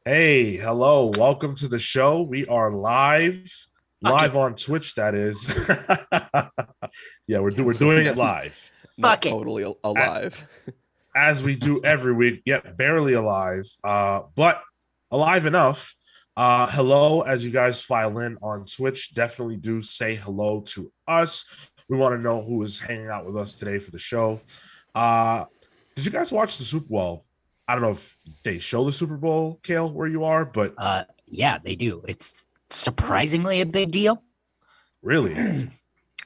Hey, hello. Welcome to the show. We are Fuck it. live on Twitch, that is. Yeah, we're Yeah, doing it not, live not Fuck it. totally A- alive. as we do every week. Yet barely alive, but alive enough. Hello, as you guys file in on Twitch, definitely do say hello to us. We want to know who is hanging out with us today for the show. Uh, did you guys watch the Super Bowl? I don't know if they show the Super Bowl, Cale, where you are, but Yeah, they do. It's surprisingly a big deal. really,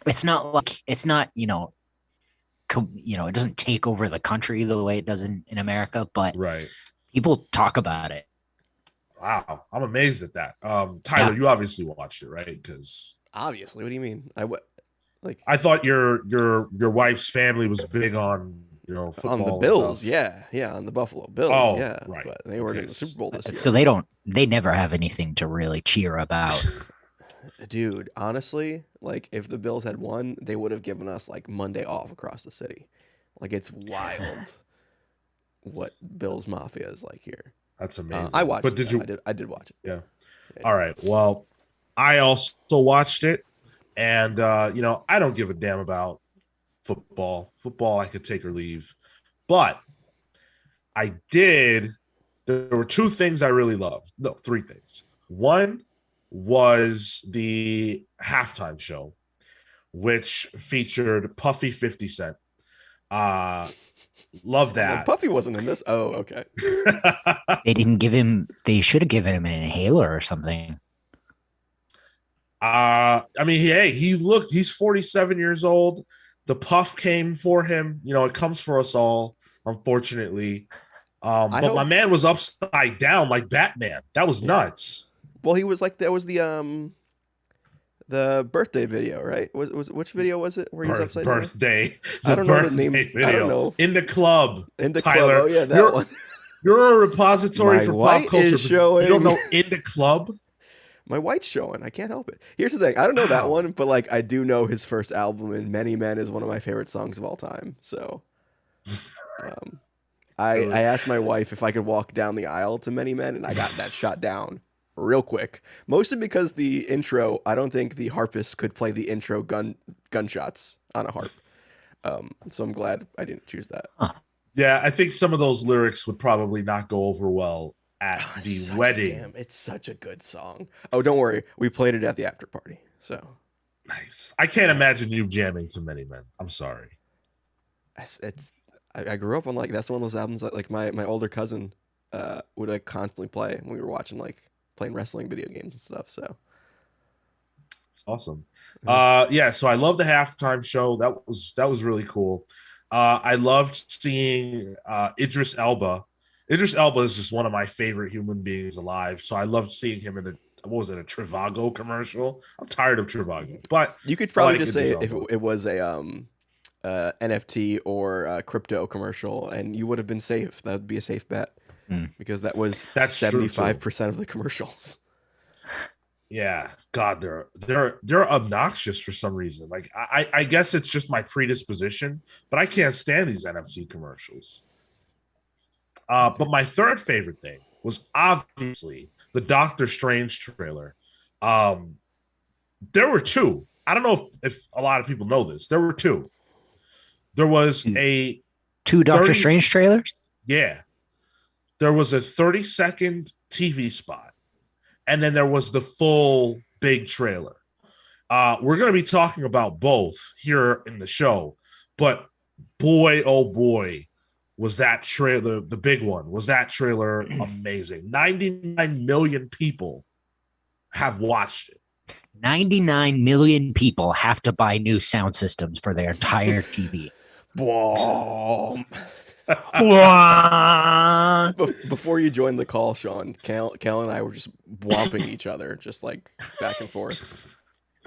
It's not like it's not, it doesn't take over the country the way it does in America, but right. people talk about it. Wow, I'm amazed at that. Tyler, Yeah. you obviously watched it, right? Because Obviously, what do you mean? Like I thought your wife's family was big on on the football and Bills, stuff. yeah, on the Buffalo Bills, Oh, yeah. right. But they weren't Okay. in the Super Bowl this So year, they never have anything to really cheer about. dude. Honestly, like if the Bills had won, they would have given us like Monday off across the city. Like it's wild what Bills Mafia is like here. That's I amazing. watched But it did though. you? I did watch it. Yeah. Yeah, All right. Well, I also watched it, and I don't give a damn about football. Football, I could take or leave, but I did. There were two things I really loved. No, three things. One was the halftime show, which featured Puffy 50 Cent. Uh love I'm like that. Puffy wasn't in this. Oh, okay. They should have given him an inhaler or something. I mean, hey, he's 47 years old. The puff came for him. It comes for us all, unfortunately. I But my hope. man was upside down like Batman. That was Yeah. nuts. Well, he was like that was the birthday video, right? Was which video was it where he's upside down? Birthday, I the don't know the name. birthday I don't video know. in the club. In the club. Oh Tyler, yeah, that you're one. you're a repository My for pop white culture, is but you don't showing. know in the club. My white's showing. I can't help it. Here's the thing. I don't know that Wow. one, but like I do know his first album, and Many Men is one of my favorite songs of all time. So, um, I asked my wife if I could walk down the aisle to Many Men, and I got that shot down real quick. Mostly because the intro. I don't think the harpist could play the intro gunshots on a harp. So I'm glad I didn't choose that. Huh. Yeah, I think some of those lyrics would probably not go over well at Oh, the wedding. it's such a good song. Oh, don't worry. We played it at the after party. So Nice. I can't imagine you jamming to Many Men. I'm sorry. it's I grew up on like that's one of those albums that like my older cousin would like constantly play when we were watching like playing wrestling video games and stuff. So It's awesome. yeah. Yeah, so I love the halftime show. That was really cool. I loved seeing Idris Elba. Idris Elba is just one of my favorite human beings alive. So I loved seeing him in a Trivago commercial. I'm tired of Trivago, but You could I probably like just say Idris if Elba. it was a NFT or a crypto commercial, and you would have been safe. That would be a safe bet Hmm. because that was That's true too. 75% of the commercials. Yeah, God, they're obnoxious for some reason. Like I guess it's just my predisposition, but I can't stand these NFC commercials. But my third favorite thing was obviously the Doctor Strange trailer. Um, there were two. I don't know if a lot of people know this. There were two. There was Two, a two Doctor 30, Strange trailers? yeah, there was a 30-second TV spot, and then there was the full big trailer. We're going to be talking about both here in the show, but boy, oh boy, was that trailer, the big one, was that trailer amazing. 99 million people have watched it. 99 million people have to buy new sound systems for their entire TV. Boom. What? Before you joined the call, Sean, Cal and I were just whomping each other, just like back and forth.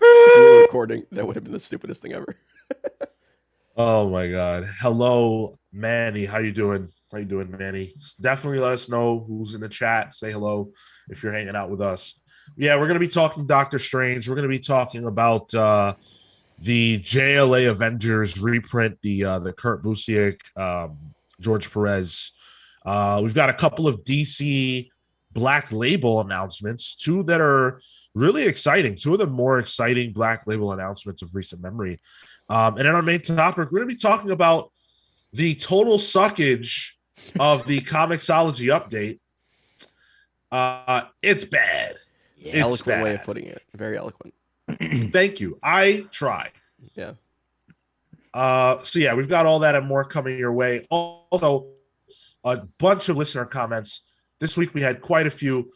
If we were recording, that would have been the stupidest thing ever. Oh my God. Hello, Manny. How you doing? How you doing, Manny? Definitely let us know who's in the chat. Say hello if you're hanging out with us. Yeah, we're going to be talking Doctor Strange. We're going to be talking about the JLA Avengers reprint, the Kurt Busiek, George Perez. We've got a couple of DC Black Label announcements, two that are really exciting, two of the more exciting Black Label announcements of recent memory. And in our main topic, we're going to be talking about the total suckage of the Comixology update. It's bad. Yeah. It's Eloquent bad. way of putting it. Very eloquent. Thank you. I try. Yeah. So yeah, we've got all that and more coming your way. Also, a bunch of listener comments. This week we had quite a few.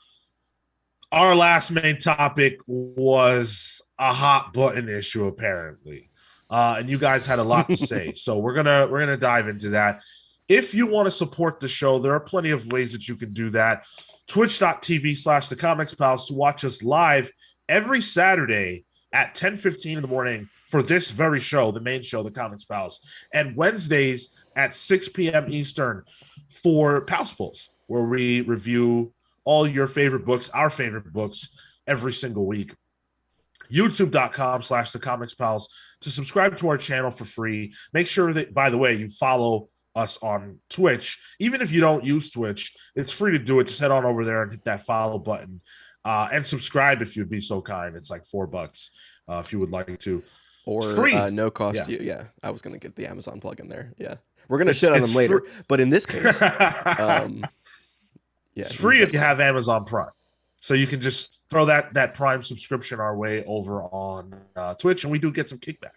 Our last main topic was a hot button issue, apparently. And you guys had a lot to say. So we're gonna dive into that. If you want to support the show, there are plenty of ways that you can do that. Twitch.tv/The Comics Pals to watch us live every Saturday at 10:15 in the morning for this very show, the main show, The Comics Pals, and Wednesdays at 6 p.m. Eastern for Pals Pulls, where we review all your favorite books, our favorite books, every single week. YouTube.com/The Comics Pals to subscribe to our channel for free. Make sure that, by the way, you follow us on Twitch. Even if you don't use Twitch, it's free to do it. Just head on over there and hit that follow button. And subscribe if you'd be so kind. It's like $4 if you would like to. Or free. No cost Yeah. to you. Yeah, I was gonna get the Amazon plug in there. Yeah, we're gonna shit on them it's later, but in this case, yeah, it's free if you have Amazon Prime. So you can just throw that Prime subscription our way over on Twitch, and we do get some kickback.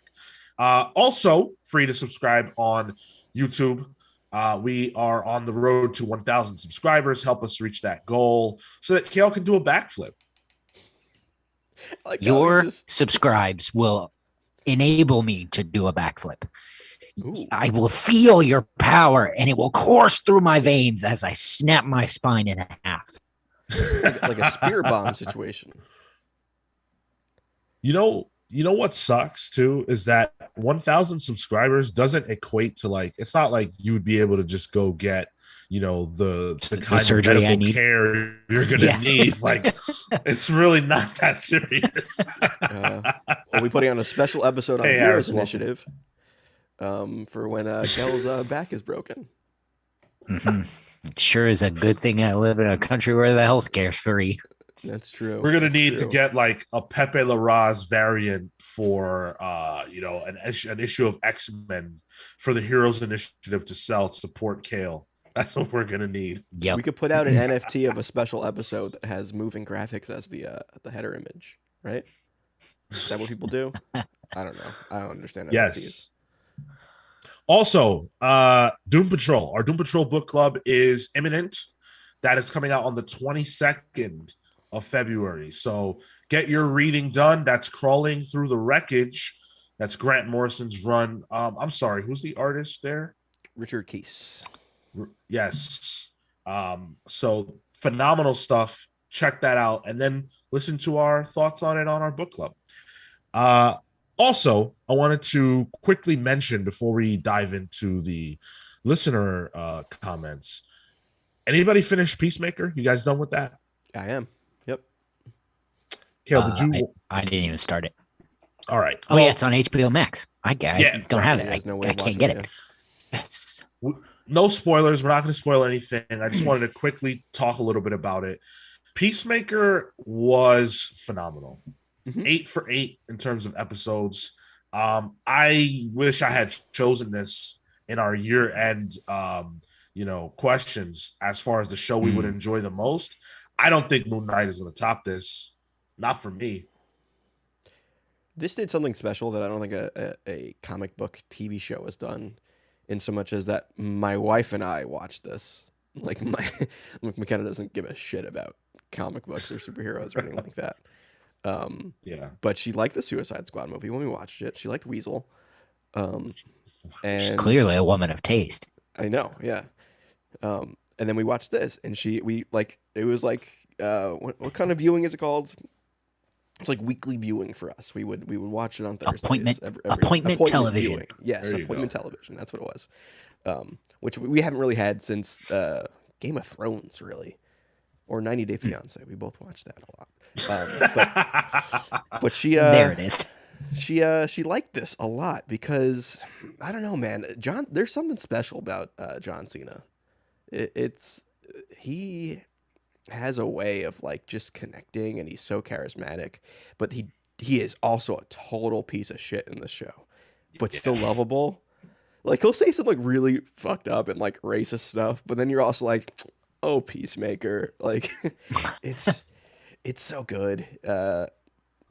Also, free to subscribe on YouTube. We are on the road to 1,000 subscribers. Help us reach that goal so that Cale can do a backflip. Like, Your subscribes will enable me to do a backflip. Ooh. I will feel your power and it will course through my veins as I snap my spine in half. like a spear bomb situation. You know what sucks too is that 1,000 subscribers doesn't equate to, like, it's not like you would be able to just go get, the kind surgery of I medical need. care you're gonna need. Like, it's really not that serious. We'll be putting on a special episode on Hey, Heroes Aaron's Initiative for when Kel's back is broken. Mm-hmm. It sure is a good thing I live in a country where the healthcare's free. That's true. We're gonna need to get like a Pepe Larraz variant for an issue of X-Men for the Heroes Initiative to sell to support Cale. That's what we're gonna need. Yep. We could put out an NFT of a special episode that has moving graphics as the header image, right? Is that what people do? I don't know. I don't understand NFTs. Yes. Also, Doom Patrol. Our Doom Patrol book club is imminent. That is coming out on the 22nd of February. So get your reading done. That's Crawling Through the Wreckage. That's Grant Morrison's run. I'm sorry, who's the artist there? Richard Keese. Yes. So phenomenal stuff. Check that out and then listen to our thoughts on it on our book club. Also, I wanted to quickly mention before we dive into the listener comments. Anybody finish Peacemaker? You guys done with that? I am. Yep. Cale, did you? I didn't even start it. All right. Oh, yeah, it's on HBO Max. I Yeah, don't have it. There's no way I of can't watching get it, it. Yes. No spoilers. We're not going to spoil anything. I just wanted to quickly talk a little bit about it. Peacemaker was phenomenal. Mhm. 8 for 8 in terms of episodes. I wish I had chosen this in our year-end, questions as far as the show we would enjoy the most. I don't think Moon Knight is going to top this. Not for me. This did something special that I don't think a comic book TV show has done, in so much as that my wife and I watched this. Like, McKenna doesn't give a shit about comic books or superheroes or anything like that. Yeah. But she liked the Suicide Squad movie when we watched it. She liked Weasel. And She's clearly a woman of taste. I know, yeah. And then we watched this, and it was like, what kind of viewing is it called? It's like weekly viewing for us. We would watch it on Thursdays. Appointment television. Viewing. Yes, There you appointment go. television. That's what it was. Which we haven't really had since Game of Thrones, really, or 90 Day Fiance. We both watched that a lot. But she There it is. she liked this a lot because, I don't know, man. There's something special about John Cena. has a way of like just connecting, and he's so charismatic, but he is also a total piece of shit in the show, but still Yeah. lovable. Like he'll say some like really fucked up and like racist stuff, but then you're also like, oh, Peacemaker, like it's so good.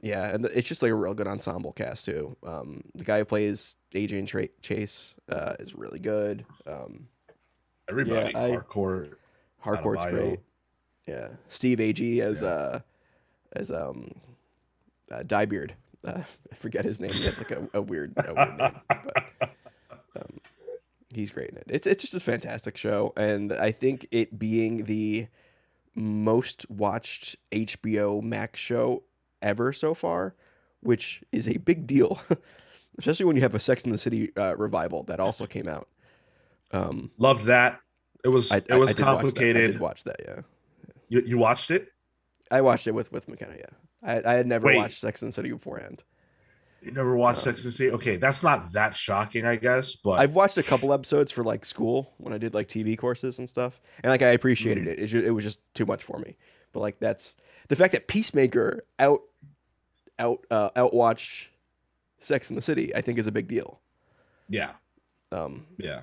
Yeah, and it's just like a real good ensemble cast too. The guy who plays Adrian Chase is really good. Everybody, hardcore, Hardcore's great. Yeah, Steve Agee as Diebeard. I forget his name. He has like a weird name, but he's great in it. It's just a fantastic show, and I think it being the most watched HBO Max show ever so far, which is a big deal, especially when you have a Sex and the City revival that also came out. Loved that. It was complicated. I did watch that. Yeah, you watched it? I watched it with McKenna. Yeah, I had never watched Sex and the City beforehand. You never watched Sex and the City? Okay, that's not that shocking, I guess. But I've watched a couple episodes for like school when I did like TV courses and stuff, and like I appreciated it. It was just too much for me. But like that's the fact that Peacemaker outwatched Sex and the City, I think is a big deal. Yeah. Yeah.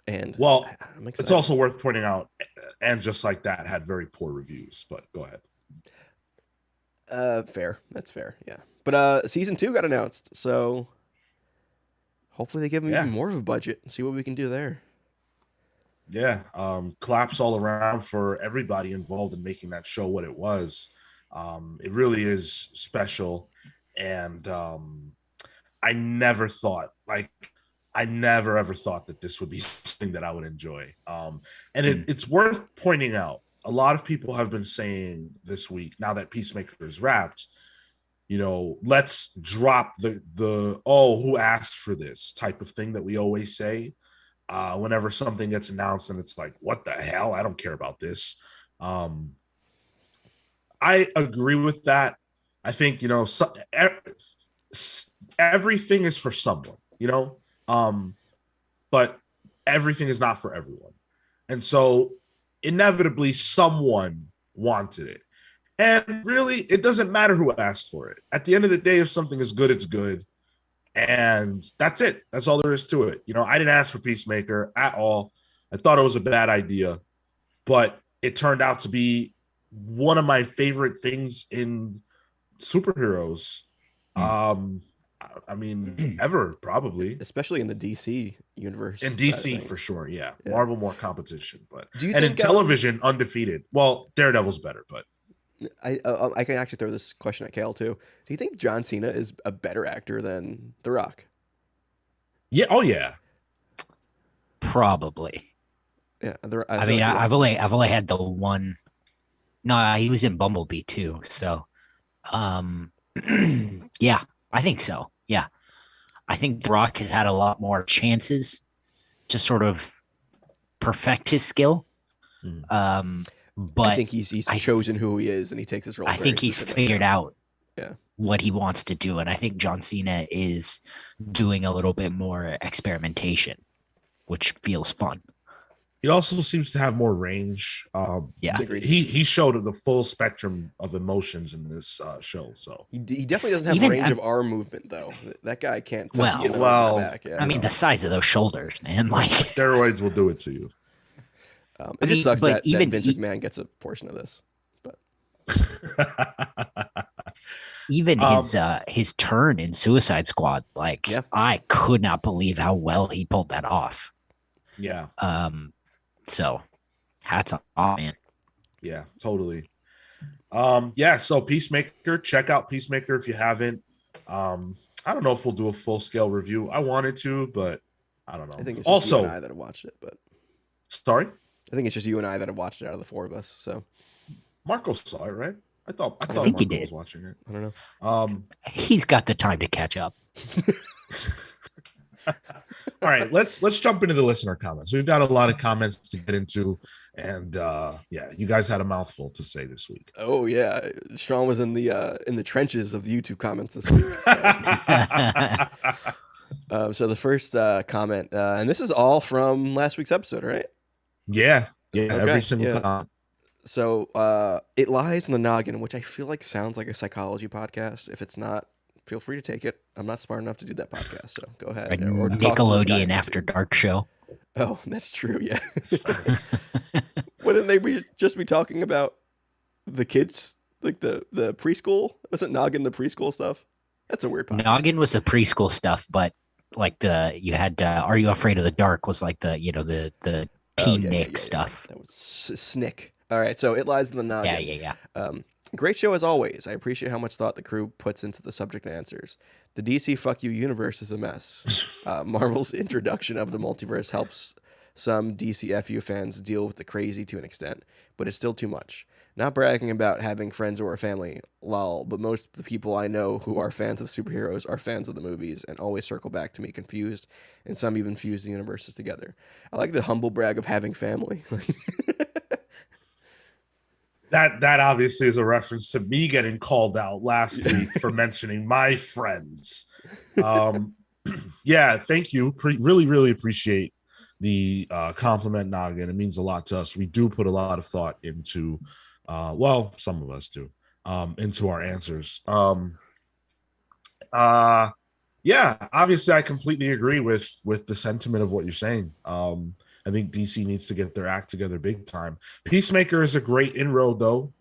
And well, it's also worth pointing out, and just like that had very poor reviews. But go ahead. Fair. That's fair. Yeah. But season 2 got announced, so hopefully they give them even more of a budget and see what we can do there. Yeah. Claps all around for everybody involved in making that show what it was. It really is special, and I never ever thought that this would be something that I would enjoy. And it's worth pointing out, a lot of people have been saying this week, now that Peacemaker is wrapped, let's drop the who asked for this type of thing that we always say whenever something gets announced, and it's like, what the hell? I don't care about this. I agree with that. I think, everything is for someone, but everything is not for everyone. And so inevitably someone wanted it. And really, it doesn't matter who asked for it. At the end of the day, if something is good, it's good. And that's it. That's all there is to it. I didn't ask for Peacemaker at all. I thought it was a bad idea, but it turned out to be one of my favorite things in superheroes. I mean, ever, probably. Especially in the DC universe. In DC, for sure, yeah. Marvel, more competition. But do you think, in television, undefeated. Well, Daredevil's better, but... I can actually throw this question at Cale, too. Do you think John Cena is a better actor than The Rock? Yeah. Oh, yeah. Probably. Yeah. I've only had the one... No, he was in Bumblebee, too. So, yeah, I think so. Yeah. I think The Rock has had a lot more chances to sort of perfect his skill. But I think he's chosen who he is, and he takes his role. I think he's figured out yeah. what he wants to do. And I think John Cena is doing a little bit more experimentation, which feels fun. He also seems to have more range. Yeah, he showed the full spectrum of emotions in this show. So he definitely doesn't have range of arm movement, though. That guy can't. Well, back. Yeah, I mean, the size of those shoulders, man. Like steroids will do it to you. It just sucks that Vince McMahon gets a portion of this. But even his turn in Suicide Squad, like I could not believe how well he pulled that off. Yeah. So hats off, man. Yeah, totally. So Peacemaker, check out Peacemaker if you haven't. I don't know if we'll do a full scale review. I wanted to, but I don't know. I think it's just you and I that have watched it, but sorry? I think it's just you and I that have watched it out of the four of us. So Marco saw it, right? I thought think Marco was watching it. I don't know. He's got the time to catch up. All right, let's jump into the listener comments. We've got a lot of comments to get into, and you guys had a mouthful to say this week. Oh yeah, Sean was in the trenches of the YouTube comments this week. So the first comment, and this is all from last week's episode, right? Yeah, okay. Every single comment. So It Lies in the Noggin, which I feel like sounds like a psychology podcast. If it's not, feel free to take it. I'm not smart enough to do that podcast, so go A ahead. Or talk to this guy Nickelodeon on After YouTube. Dark show. Oh, that's true. Yeah. Wouldn't they just be talking about the kids, like the preschool? Wasn't Noggin the preschool stuff? That's a weird podcast. Noggin was the preschool stuff, but like you had Are You Afraid of the Dark was like the the teen Nick stuff. That was Snick. All right, so It Lies in the Noggin. Yeah. Great show as always. I appreciate how much thought the crew puts into the subject and answers. The DC Fuck You universe is a mess. Marvel's introduction of the multiverse helps some DCFU fans deal with the crazy to an extent, but it's still too much. Not bragging about having friends or a family, lol, but most of the people I know who are fans of superheroes are fans of the movies and always circle back to me confused, and some even fuse the universes together. I like the humble brag of having family. That obviously is a reference to me getting called out last week for mentioning my friends. Yeah, thank you. Really appreciate the compliment, Noggin. It means a lot to us. We do put a lot of thought into, well, some of us do, into our answers. Yeah, obviously I completely agree with the sentiment of what you're saying. I think DC needs to get their act together big time. Peacemaker is a great inroad, though.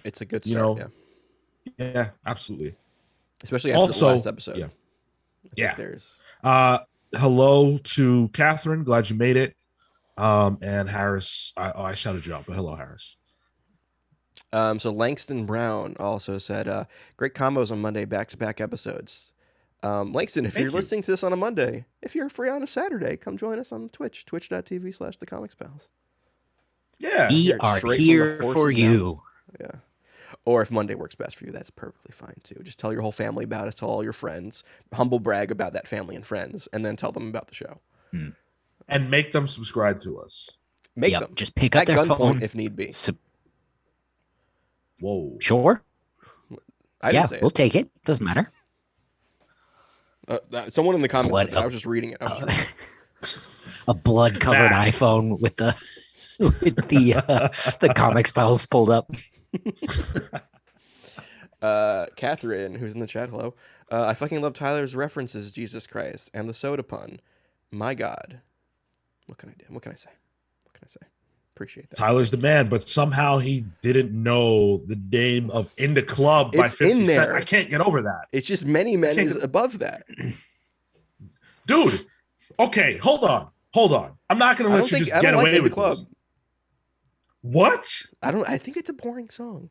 It's a good start, yeah, absolutely. Especially after the last episode. Yeah. There's hello to Catherine. Glad you made it. And Harris. I shouted you out, but hello, Harris. So Langston Brown also said, great combos on Monday back-to-back episodes. Langston, if you're listening to this on a Monday, if you're free on a Saturday, come join us on Twitch, twitch.tv/thecomics-pals. Yeah. We are here for you. Yeah. Or if Monday works best for you, that's perfectly fine too. Just tell your whole family about it, tell all your friends, humble brag about that family and friends, and then tell them about the show. And make them subscribe to us. Make them. Just pick up their phone if need be. Whoa. Sure. I didn't say we'll take it. Doesn't matter. Someone in the comments said that. I was just reading it. A blood-covered iPhone with the comics files pulled up. Catherine, who's in the chat, hello. I fucking love Tyler's references, Jesus Christ, and the soda pun. My God. What can I do? What can I say? Appreciate that. Tyler's the man, but somehow he didn't know the name of In the Club by It's 50 in there. Cent. I can't get over that. It's just Many Men is above that. Dude, okay, hold on. I'm not going to let you just get away with this. What? I think it's a boring song.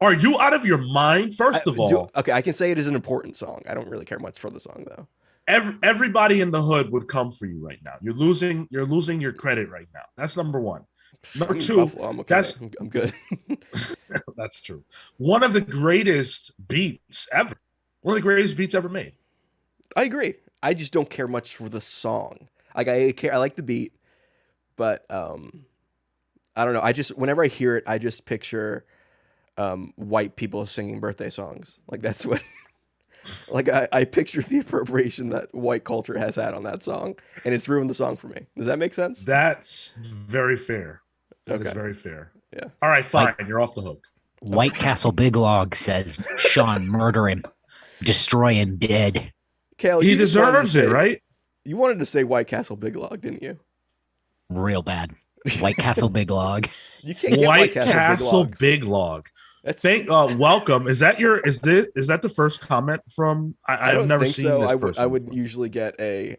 Are you out of your mind, first of all? Okay, I can say it is an important song. I don't really care much for the song, though. Everybody in the hood would come for you right now. You're losing your credit right now. That's number one. Number two, Buffalo, I'm okay. I'm good. That's true. One of the greatest beats ever. One of the greatest beats ever made. I agree. I just don't care much for the song. Like I like the beat, but I don't know. Whenever I hear it, I just picture white people singing birthday songs. Like that's what. Like I picture the appropriation that white culture has had on that song, and it's ruined the song for me. Does that make sense? That's very fair. That is very fair. Yeah. All right, fine. You're off the hook. White Castle Big Log says, Sean, murder him. Destroy him dead. Cale, he deserves it, right? You wanted to say White Castle Big Log, didn't you? Real bad. White Castle Big Log. You can't get White Castle Big Log. Welcome. Is that the first comment from? I've never seen so. This person. I would usually get an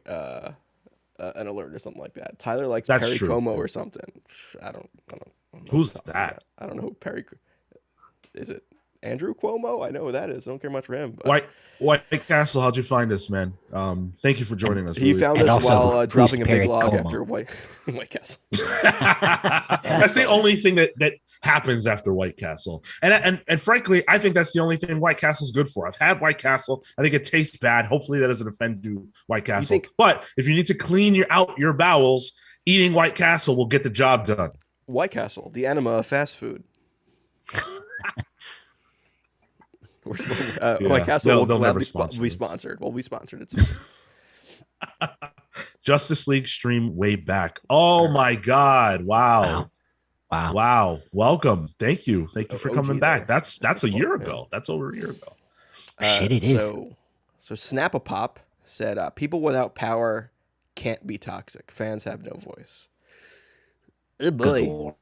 alert or something like that. Tyler likes Perry Como or something. I don't know. Who's that? I don't know who Perry. Is it Andrew Cuomo? I know who that is. I don't care much for him. But. White Castle, how'd you find us, man? Thank you for joining us. He found us while dropping a big log after White Castle. That's the only thing that happens after White Castle. And frankly, I think that's the only thing White Castle's good for. I've had White Castle. I think it tastes bad. Hopefully that doesn't offend you, White Castle. But if you need to clean out your bowels, eating White Castle will get the job done. White Castle, the enema of fast food. White Castle will gladly be sponsored. We'll be sponsored. It's Justice League stream way back. Oh my God! Wow. Wow. Welcome. Thank you for coming back. There. That's a year ago. That's over a year ago. Shit, it is. So Snap-a-Pop said, people without power can't be toxic. Fans have no voice. Oh boy.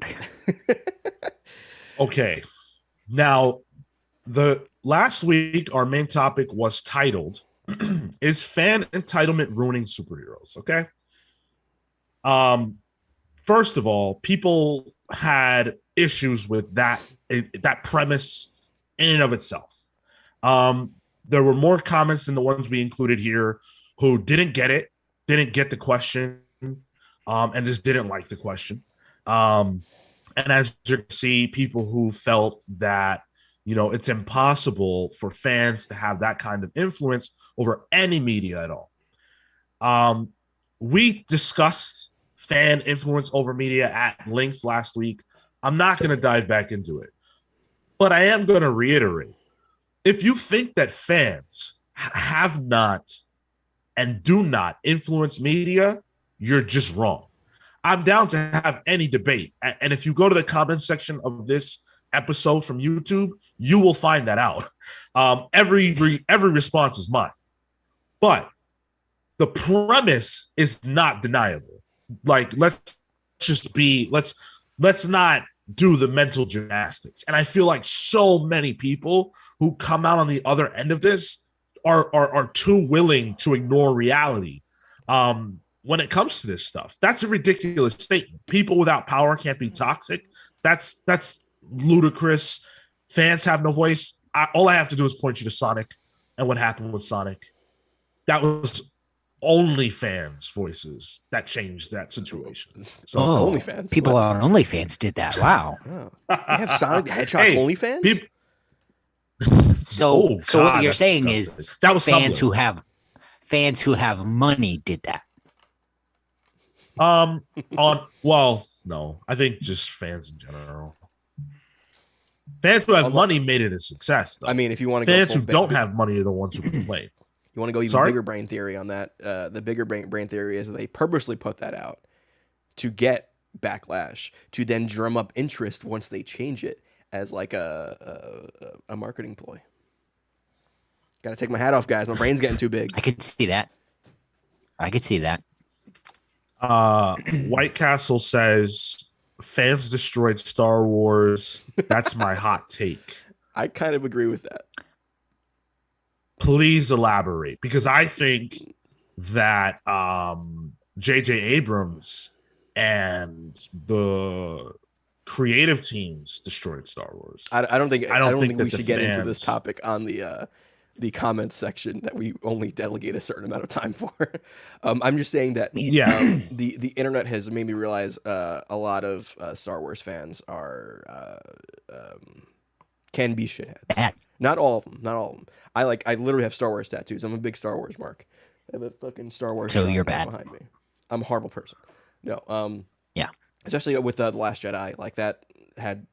Okay. Now, the last week, our main topic was titled, Is Fan Entitlement Ruining Superheroes? Okay. First of all, people had issues with that premise in and of itself. There were more comments than the ones we included here who didn't get it, didn't get the question, and just didn't like the question. And as you can see, people who felt that, it's impossible for fans to have that kind of influence over any media at all. We discussed fan influence over media at length last week. I'm not going to dive back into it, but I am going to reiterate. If you think that fans have not and do not influence media, you're just wrong. I'm down to have any debate. And if you go to the comments section of this episode from YouTube, you will find that out. Every response is mine. But the premise is not deniable. Like, let's not do the mental gymnastics. And I feel like so many people who come out on the other end of this are too willing to ignore reality when it comes to this stuff. That's a ridiculous statement. People without power can't be toxic. That's ludicrous. Fans have no voice. All I have to do is point you to Sonic and what happened with Sonic. That was only fans' voices that changed that situation. So OnlyFans. People on OnlyFans did that. Wow. Oh. They have Sonic the Hedgehog OnlyFans? So what you're saying disgusting. is That was fans who have money did that. No, I think just fans in general. Fans who have money made it a success, though. I mean, if you want to fans who don't have money are the ones who complain. You want to go even bigger brain theory on that? The bigger brain theory is that they purposely put that out to get backlash, to then drum up interest once they change it as like a marketing ploy. Got to take my hat off, guys. My brain's getting too big. I could see that. White Castle says fans destroyed Star Wars. That's my hot take. I kind of agree with that. Please elaborate, because I think that J.J. Abrams and the creative teams destroyed Star Wars. I don't think we should get into this topic on the comments section that we only delegate a certain amount of time for. I'm just saying that the internet has made me realize a lot of Star Wars fans are can be shitheads. Not all of them. I literally have Star Wars tattoos. I'm a big Star Wars mark. I have a fucking Star Wars. So you're bad behind me. I'm a horrible person. No. Yeah. Especially with the Last Jedi, like that had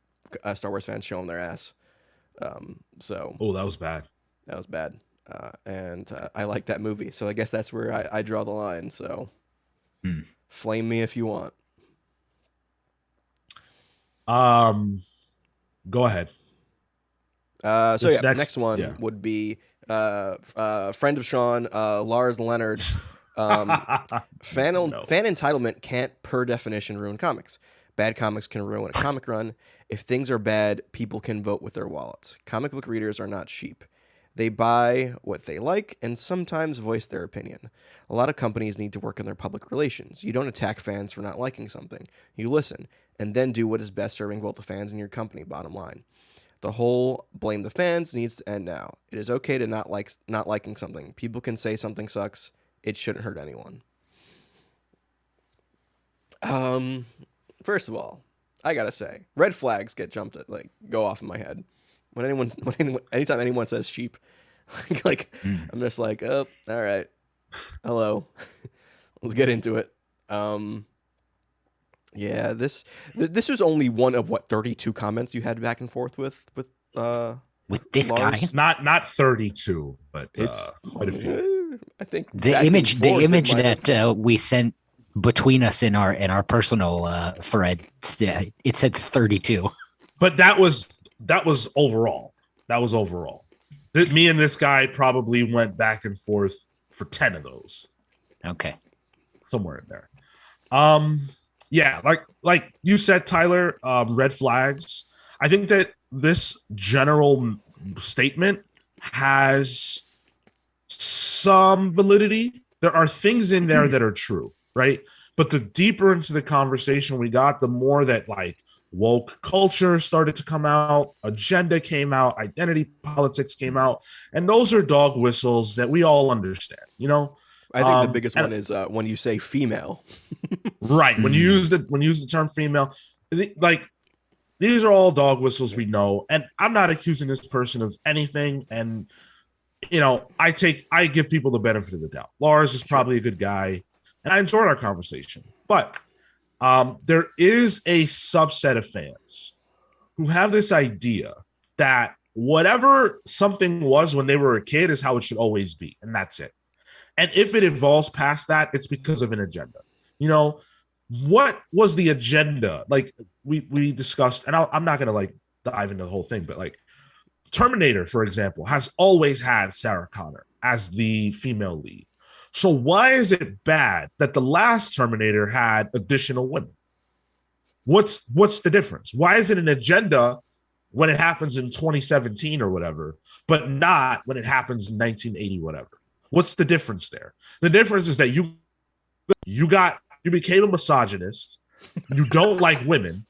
Star Wars fans showing their ass. So. Oh, that was bad. That was bad. And I like that movie. So I guess that's where I draw the line. So flame me if you want. Go ahead. Next one would be friend of Sean, Lars Leonard. Fan entitlement can't, per definition, ruin comics. Bad comics can ruin a comic run. If things are bad, people can vote with their wallets. Comic book readers are not sheep. They buy what they like and sometimes voice their opinion. A lot of companies need to work on their public relations. You don't attack fans for not liking something. You listen and then do what is best serving both the fans and your company, bottom line. The whole blame the fans needs to end now. It is okay to not liking something. People can say something sucks. It shouldn't hurt anyone. First of all, I gotta say, red flags go off in my head. Anytime anyone says sheep, I'm just like, oh, all right. Hello. Let's get into it. Yeah, this was only one of 32 comments you had back and forth with this Lars? guy. Not 32, but it's quite a few. I think the image that we sent between us in our personal thread, it said 32. But that was overall. That was overall. Me and this guy probably went back and forth for 10 of those. Okay. Somewhere in there. Yeah, like you said, Tyler, red flags. I think that this general statement has some validity. There are things in there that are true, right? But the deeper into the conversation we got, the more that like woke culture started to come out, agenda came out, identity politics came out, and those are dog whistles that we all understand, you know. I think the biggest one is when you say female. Right. When you use the term female, like these are all dog whistles we know. And I'm not accusing this person of anything. And you know, I give people the benefit of the doubt. Lars is probably a good guy, and I enjoyed our conversation. But there is a subset of fans who have this idea that whatever something was when they were a kid is how it should always be, and that's it. And if it evolves past that, it's because of an agenda. You know, what was the agenda? Like we discussed, and I'm not gonna like dive into the whole thing, but like Terminator, for example, has always had Sarah Connor as the female lead. So why is it bad that the last Terminator had additional women? What's the difference? Why is it an agenda when it happens in 2017 or whatever, but not when it happens in 1980 whatever? What's the difference there? The difference is that you became a misogynist, you don't like women,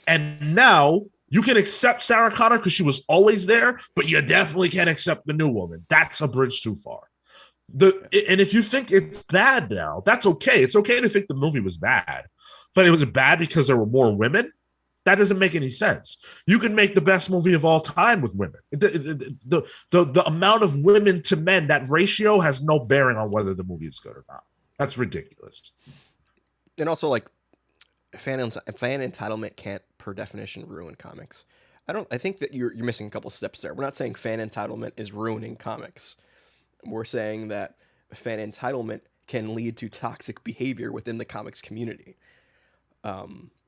and now you can accept Sarah Connor because she was always there, but you definitely can't accept the new woman. That's a bridge too far. And if you think it's bad now, that's okay. It's okay to think the movie was bad, but it was bad because there were more women. That doesn't make any sense. You can make the best movie of all time with women. The amount of women to men, that ratio has no bearing on whether the movie is good or not. That's ridiculous. And also, like, fan entitlement can't, per definition, ruin comics. I think that you're missing a couple steps there. We're not saying fan entitlement is ruining comics. We're saying that fan entitlement can lead to toxic behavior within the comics community.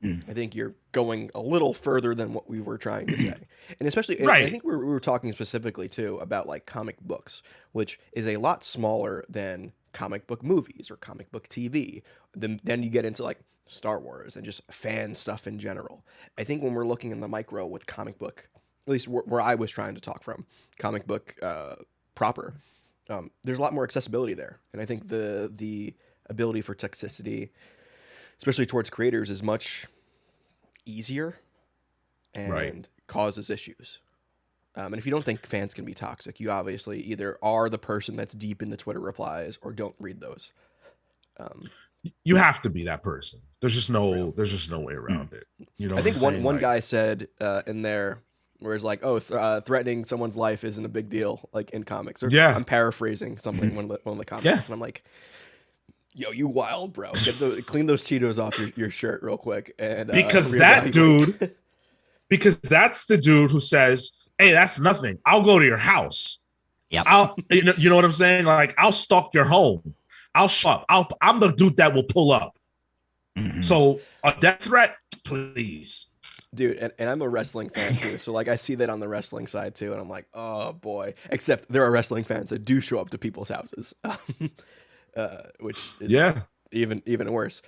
I think you're going a little further than what we were trying to say. And especially, right. I think we were talking specifically, too, about, like, comic books, which is a lot smaller than comic book movies or comic book TV. Then you get into, like, Star Wars and just fan stuff in general. I think when we're looking in the micro with comic book, at least where I was trying to talk from, comic book proper, there's a lot more accessibility there. And I think the ability for toxicity, especially towards creators, is much easier and causes issues. And if you don't think fans can be toxic, you obviously either are the person that's deep in the Twitter replies or don't read those. You have to be that person. There's just no way around it. You know, I think one guy said in there where it's like, oh, threatening someone's life isn't a big deal, like in comics. Or, I'm paraphrasing something one of the comments, and I'm like, yo, you wild, bro. Clean those Cheetos off your shirt real quick. And because that dude, because that's the dude who says, hey, that's nothing. I'll go to your house. Yeah. You know what I'm saying? Like, I'll stalk your home. I'll shut up. I'm the dude that will pull up. Mm-hmm. So a death threat, please. Dude, and I'm a wrestling fan too. So like I see that on the wrestling side too, and I'm like, oh boy. Except there are wrestling fans that do show up to people's houses. Which is even worse.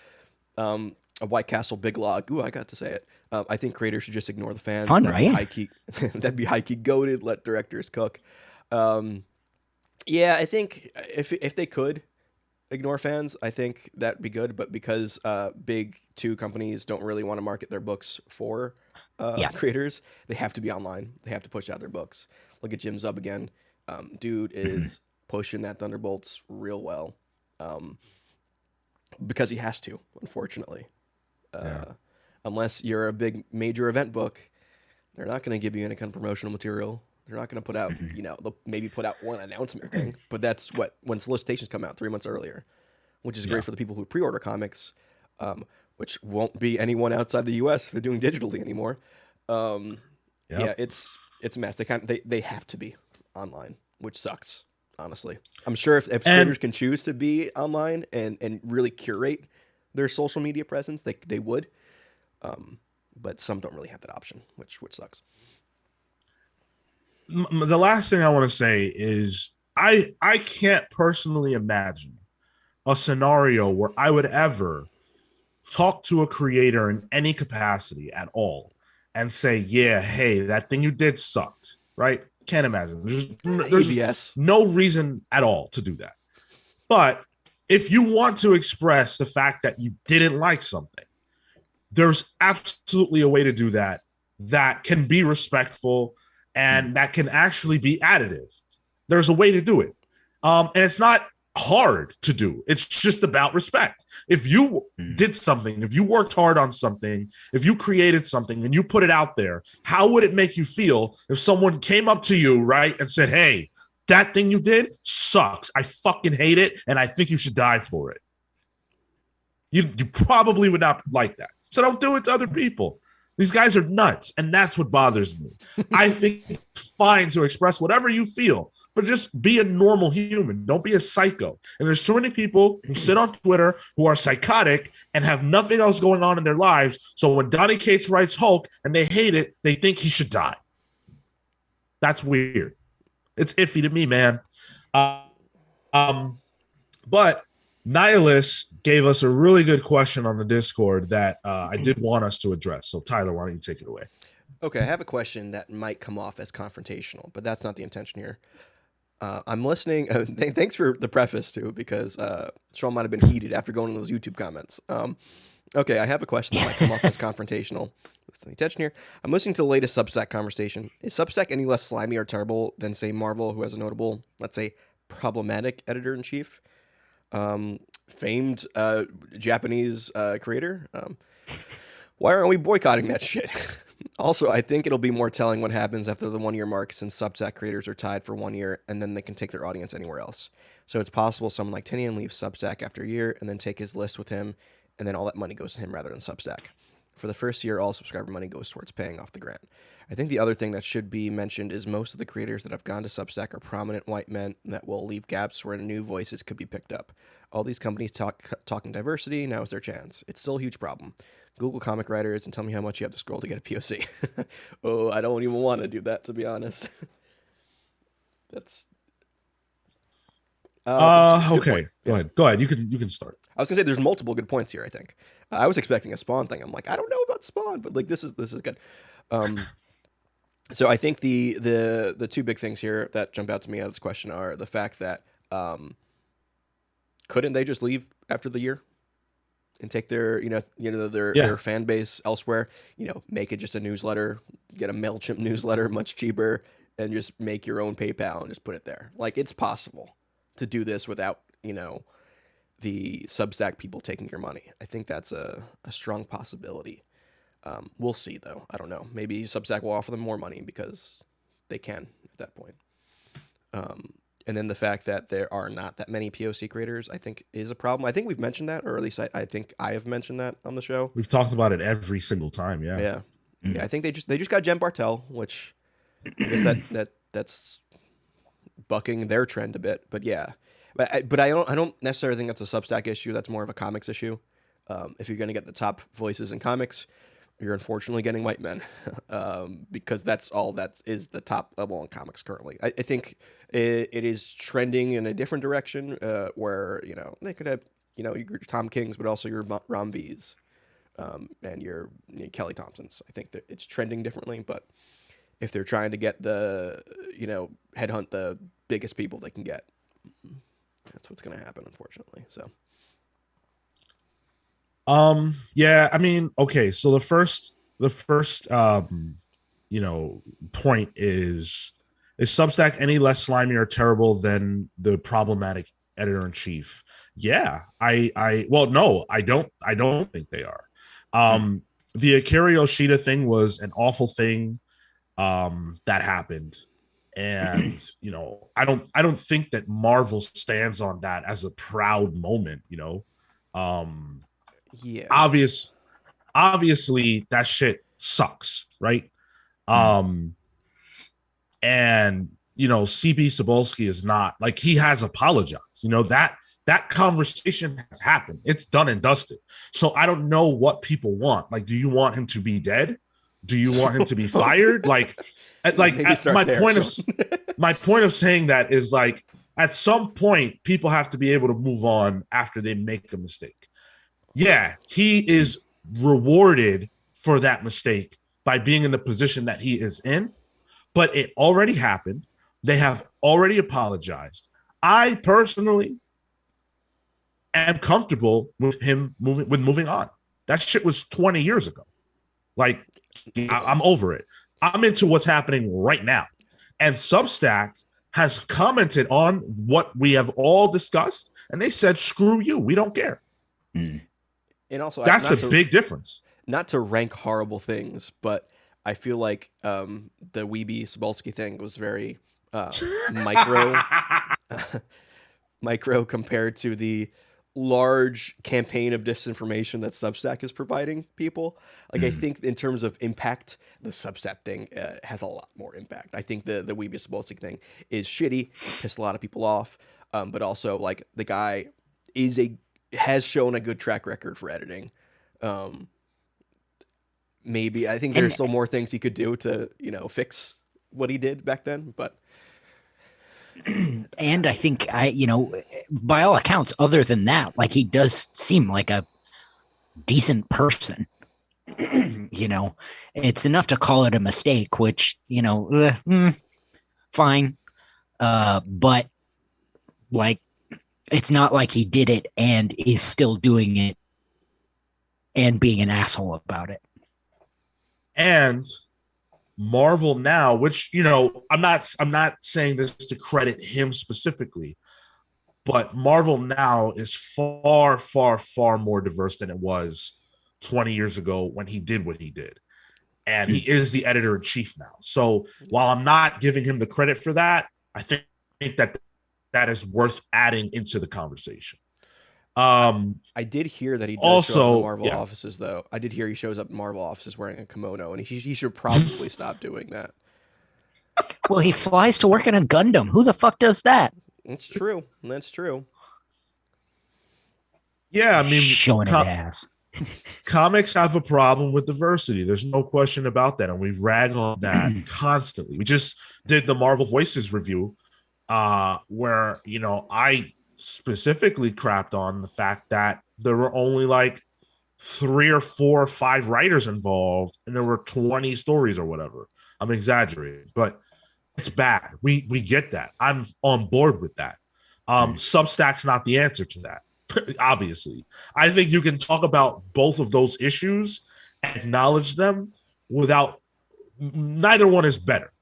A White Castle Big Log. Ooh, I got to say it. I think creators should just ignore the fans. Fun, right? That'd be high key goated. Let directors cook. Yeah, I think if they could ignore fans, I think that'd be good. But because big two companies don't really want to market their books for creators, they have to be online. They have to push out their books. Look at Jim Zub again. Dude is pushing that Thunderbolts real well. Because he has to, unfortunately. Unless you're a big major event book, they're not going to give you any kind of promotional material. They're not going to put out, they'll maybe put out one announcement thing, but that's when solicitations come out 3 months earlier, which is great for the people who pre-order comics, which won't be anyone outside the U.S. if they're doing digitally anymore. Yeah, it's a mess. They have to be online, which sucks. Honestly, I'm sure if creators can choose to be online and really curate their social media presence, they would. But some don't really have that option, which sucks. The last thing I want to say is I can't personally imagine a scenario where I would ever talk to a creator in any capacity at all and say, yeah, hey, that thing you did sucked, right? Can't imagine. There's no reason at all to do that. But if you want to express the fact that you didn't like something, there's absolutely a way to do that that can be respectful and that can actually be additive. There's a way to do it. And it's not hard to do. It's just about respect. If you did something, if you worked hard on something, if you created something and you put it out there, how would it make you feel if someone came up to you, right, and said, hey, that thing you did sucks. I fucking hate it, and I think you should die for it. You probably would not like that. So don't do it to other people. These guys are nuts, and that's what bothers me. I think it's fine to express whatever you feel, but just be a normal human. Don't be a psycho. And there's so many people who sit on Twitter who are psychotic and have nothing else going on in their lives. So when Donny Cates writes Hulk and they hate it, they think he should die. That's weird. It's iffy to me, man. But Nihilus gave us a really good question on the Discord that I did want us to address. So Tyler, why don't you take it away? Okay, I have a question that might come off as confrontational, but that's not the intention here. I'm listening. Thanks for the preface too, because Sean might have been heated after going to those YouTube comments. Okay, I have a question that might come off as confrontational. What's the intention here? I'm listening to the latest Substack conversation. Is Substack any less slimy or terrible than, say, Marvel, who has a notable, let's say, problematic editor-in-chief? Famed Japanese creator? Why aren't we boycotting that shit? Also, I think it'll be more telling what happens after the 1 year mark, since Substack creators are tied for 1 year and then they can take their audience anywhere else. So it's possible someone like Tinian leaves Substack after a year and then take his list with him, and then all that money goes to him rather than Substack. For the first year, all subscriber money goes towards paying off the grant. I think the other thing that should be mentioned is most of the creators that have gone to Substack are prominent white men that will leave gaps where new voices could be picked up. All these companies talking diversity, now is their chance. It's still a huge problem. Google comic writers and tell me how much you have to scroll to get a POC. Oh, I don't even want to do that, to be honest. That's okay. Go ahead. You can start. I was gonna say there's multiple good points here. I think I was expecting a Spawn thing. I'm like, I don't know about Spawn, but like this is good. So I think the two big things here that jump out to me out of this question are the fact that couldn't they just leave after the year and take their their fan base elsewhere? Make it just a newsletter, get a MailChimp newsletter, much cheaper, and just make your own PayPal and just put it there. Like, it's possible to do this without the Substack people taking your money. I think that's a strong possibility. We'll see, though. I don't know. Maybe Substack will offer them more money because they can at that point. And then the fact that there are not that many POC creators, I think, is a problem. I think we've mentioned that, or at least I think I have mentioned that on the show. We've talked about it every single time. Yeah. Yeah. Mm-hmm. Yeah. I think they just got Jen Bartel, which I guess that's bucking their trend a bit. But yeah. But I don't necessarily think that's a Substack issue. That's more of a comics issue. If you're going to get the top voices in comics, you're unfortunately getting white men, because that's all that is the top level in comics currently. I think it is trending in a different direction, where they could have your Tom Kings, but also your Ram V's, and your Kelly Thompsons. I think that it's trending differently, but if they're trying to get the headhunt the biggest people they can get, that's what's going to happen, unfortunately. So. Yeah, I mean, okay, so the first point is Substack any less slimy or terrible than the problematic editor-in-chief? Yeah. No, I don't think they are. The Akira Yoshida thing was an awful thing that happened. And I don't think that Marvel stands on that as a proud moment. Yeah. Obviously that shit sucks, right? And CB Cebulski is not, like, he has apologized. That That conversation has happened. It's done and dusted. So I don't know what people want. Like, do you want him to be dead? Do you want him to be fired? Like my point of saying that is like, at some point, people have to be able to move on after they make a mistake. Yeah, he is rewarded for that mistake by being in the position that he is in, but it already happened. They have already apologized. I personally am comfortable with him moving on. That shit was 20 years ago. Like, I'm over it. I'm into what's happening right now. And Substack has commented on what we have all discussed, and they said, screw you, we don't care. And also, that's a big difference. Not to rank horrible things, but I feel like the Weeby Cebulski thing was very micro compared to the large campaign of disinformation that Substack is providing people. Like, I think in terms of impact, the Substack thing has a lot more impact. I think the Weeby Cebulski thing is shitty, pissed a lot of people off, but also, like, the guy has shown a good track record for editing. Maybe I think there's still more things he could do to, fix what he did back then, but. And I think by all accounts, other than that, like, he does seem like a decent person. It's enough to call it a mistake, which, fine. But like, it's not like he did it and is still doing it and being an asshole about it. And Marvel now, which, I'm not saying this to credit him specifically, but Marvel now is far, far, far more diverse than it was 20 years ago when he did what he did. And he is the editor-in-chief now. So while I'm not giving him the credit for that, I think that is worth adding into the conversation. I did hear that he does show up in Marvel offices, though. I did hear he shows up in Marvel offices wearing a kimono, and he should probably stop doing that. Well, he flies to work in a Gundam. Who the fuck does that? That's true. Yeah, I mean, showing his ass. Comics have a problem with diversity. There's no question about that, and we rag on that constantly. We just did the Marvel Voices review, where I specifically crapped on the fact that there were only like 3 or 4 or 5 writers involved, and there were 20 stories or whatever. I'm exaggerating, but it's bad. We get that. I'm on board with that. Substack's not the answer to that. Obviously, I think you can talk about both of those issues and acknowledge them without. Neither one is better.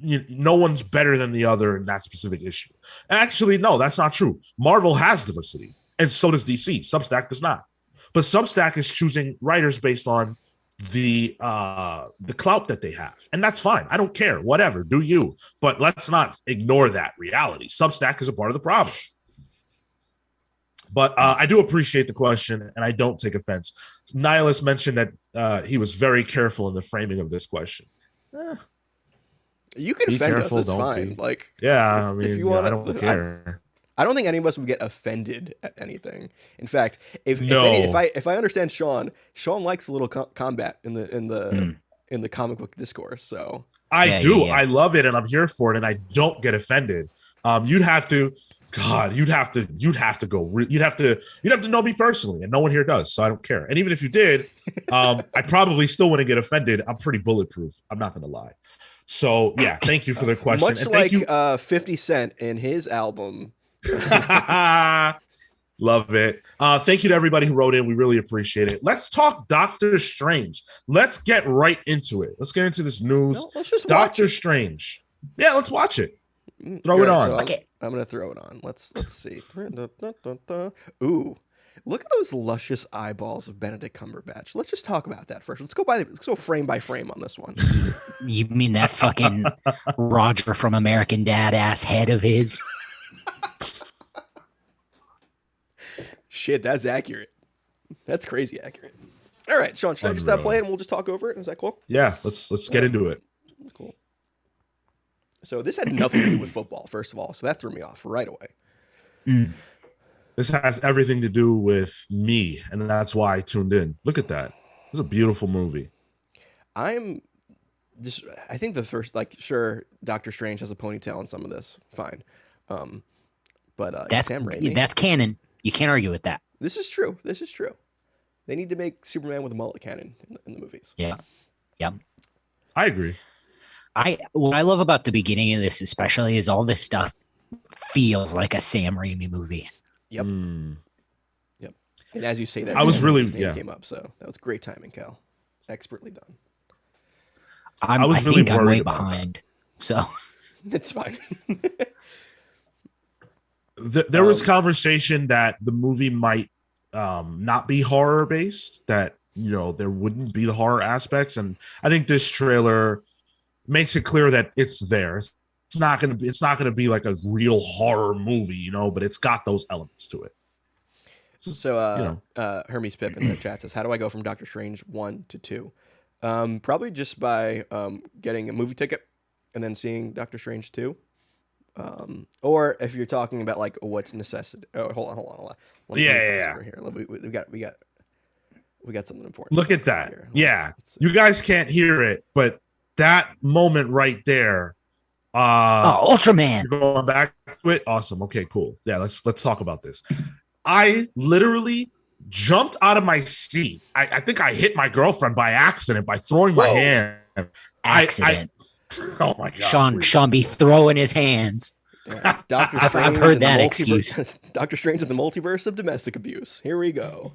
No one's better than the other in that specific issue. Actually, no, that's not true. Marvel has diversity, and so does DC. Substack does not. But Substack is choosing writers based on the clout that they have, and that's fine. I don't care. Whatever, do you? But let's not ignore that reality. Substack is a part of the problem. But I do appreciate the question, and I don't take offense. Nihilus mentioned that he was very careful in the framing of this question. You can offend us. It's fine. Like, yeah, if you want, I don't care. I don't think any of us would get offended at anything. In fact, if I understand Sean likes a little combat in the comic book discourse. So I do. I love it, and I'm here for it, and I don't get offended. You'd have to know me personally, and no one here does, so I don't care. And even if you did, I probably still wouldn't get offended. I'm pretty bulletproof. I'm not gonna lie. So yeah, thank you for the question. Much like 50 Cent in his album. Love it. Thank you to everybody who wrote in. We really appreciate it. Let's talk Doctor Strange. Let's get right into it. Let's get into this news. No, let's just Doctor Strange. Yeah, let's watch it. Throw it on. So I'm gonna throw it on. Let's see. Ooh, look at those luscious eyeballs of Benedict Cumberbatch. Let's just talk about that first. Let's go frame by frame on this one. You mean that fucking Roger from American Dad ass head of his? Shit, that's accurate. That's crazy accurate. All right, Sean, should I just stop playing and we'll just talk over it? Is that cool? Yeah, let's get into it. Cool. So this had nothing to do with football, first of all, so that threw me off right away. This has everything to do with me, and that's why I tuned in. Look at that. It's a beautiful movie. I'm just I think the first sure Doctor Strange has a ponytail in some of this, fine, um, but That's Sam Raimi. that's canon. You can't argue with that. This is true. This is true. They need to make Superman with a mullet canon in the movies. Yeah. Yeah. I agree. What I love about the beginning of this especially is all this stuff feels like a Sam Raimi movie. Yep. Yep. And as you say that, I was really his name came up, so that was great timing, Cal. Expertly done. I think I'm way behind. So it's fine. There was conversation that the movie might not be horror based, that there wouldn't be the horror aspects, and I think this trailer makes it clear that it's there. It's not gonna be like a real horror movie, but it's got those elements to it. So Hermes Pip in the chat says, how do I go from Doctor Strange 1 to 2? Probably just by getting a movie ticket and then seeing Doctor Strange 2. Or if you're talking about like what's necessity. Oh, hold on. Yeah. Here. We got something important. Look at that. You guys can't hear it, but that moment right there. Ultraman. You're going back to it. Awesome. Okay, cool. Yeah, let's talk about this. I literally jumped out of my seat. I think I hit my girlfriend by accident by throwing my hand. Accident. Oh my God. Sean be throwing his hands. Yeah. Doctor Strange. I've heard that excuse. Doctor Strange in the multiverse of domestic abuse. Here we go.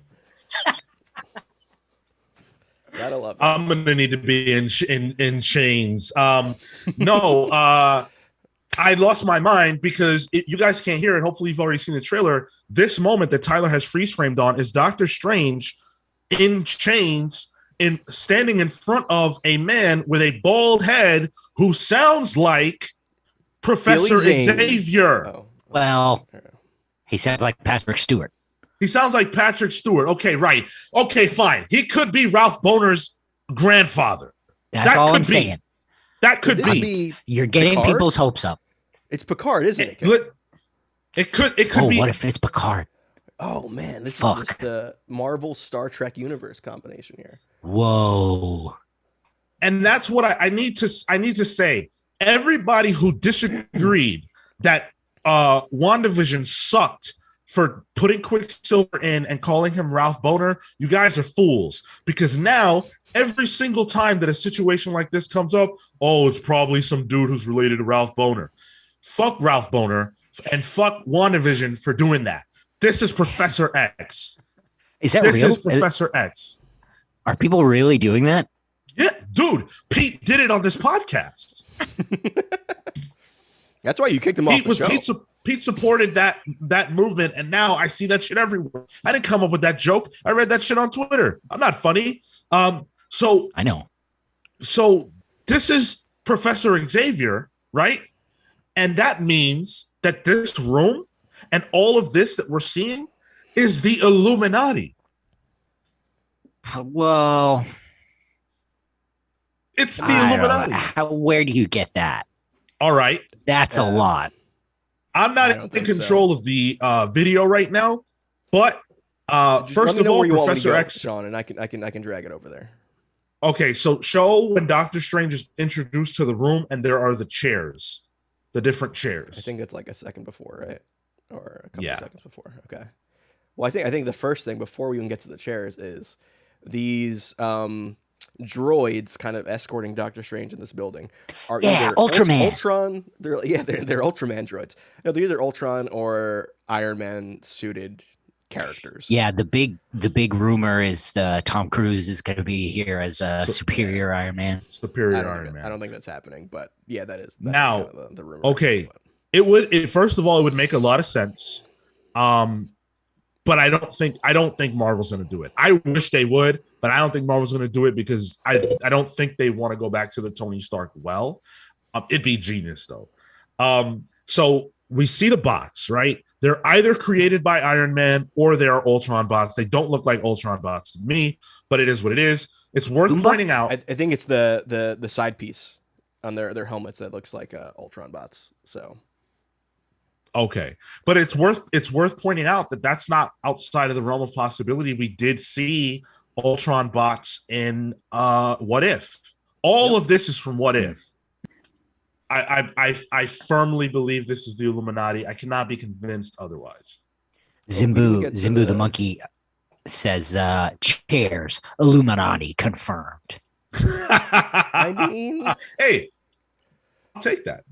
Gotta love it. I'm gonna need to be in chains. No, I lost my mind because you guys can't hear it. Hopefully, you've already seen the trailer. This moment that Tyler has freeze framed on is Doctor Strange in chains, standing in front of a man with a bald head who sounds like Professor Xavier. Oh. Well, he sounds like Patrick Stewart. He sounds like Patrick Stewart. Okay, right. Okay, fine. He could be Ralph Boner's grandfather. That's all I'm saying. That could be. You're getting Picard? people's hopes up. It's Picard, isn't it? It could be. What if it's Picard? Oh man, this is the Marvel Star Trek universe combination here. Whoa. And that's what I need to say. Everybody who disagreed that WandaVision sucked for putting Quicksilver in and calling him Ralph Boner, you guys are fools. Because now, every single time that a situation like this comes up, it's probably some dude who's related to Ralph Boner. Fuck Ralph Boner and fuck WandaVision for doing that. This is Professor X. Is that real? This is Professor X. Are people really doing that? Yeah, dude. Pete did it on this podcast. That's why you kicked him off the show. Pete supported that movement, and now I see that shit everywhere. I didn't come up with that joke. I read that shit on Twitter. I'm not funny. So I know. So this is Professor Xavier, right? And that means that this room and all of this that we're seeing is the Illuminati. Well, it's the Illuminati. Where do you get that? All right. That's a lot. I'm not in control of the video right now, but first of all, Professor X, Sean, and I can drag it over there. Okay, so show when Doctor Strange is introduced to the room, and there are the chairs, the different chairs. I think it's like a second before, right, or a couple of seconds before. Okay. Well, I think the first thing before we even get to the chairs is these droids kind of escorting Doctor Strange in this building are either Ultraman. Ultron. They're Ultraman droids. No, they're either Ultron or Iron Man suited characters. Yeah, the big rumor is Tom Cruise is going to be here as a superior Iron Man. Superior Iron Man. I don't think that's happening, but yeah, that is now kind of the rumor. Okay, first of all, it would make a lot of sense. But I don't think Marvel's going to do it. I wish they would, but I don't think Marvel's going to do it because I don't think they want to go back to the Tony Stark well. It'd be genius though. So we see the bots, right? They're either created by Iron Man or they are Ultron bots. They don't look like Ultron bots to me, but it is what it is. It's worth pointing out. I think it's the side piece on their helmets that looks like Ultron bots. So Okay, but it's worth pointing out that that's not outside of the realm of possibility. We did see Ultron bots in What If. All Yep. of this is from What Hmm. If. I firmly believe this is the Illuminati. I cannot be convinced otherwise. Oh, we Zimbu get to Zimbu the monkey says chairs Illuminati confirmed. I mean, hey, I'll take that.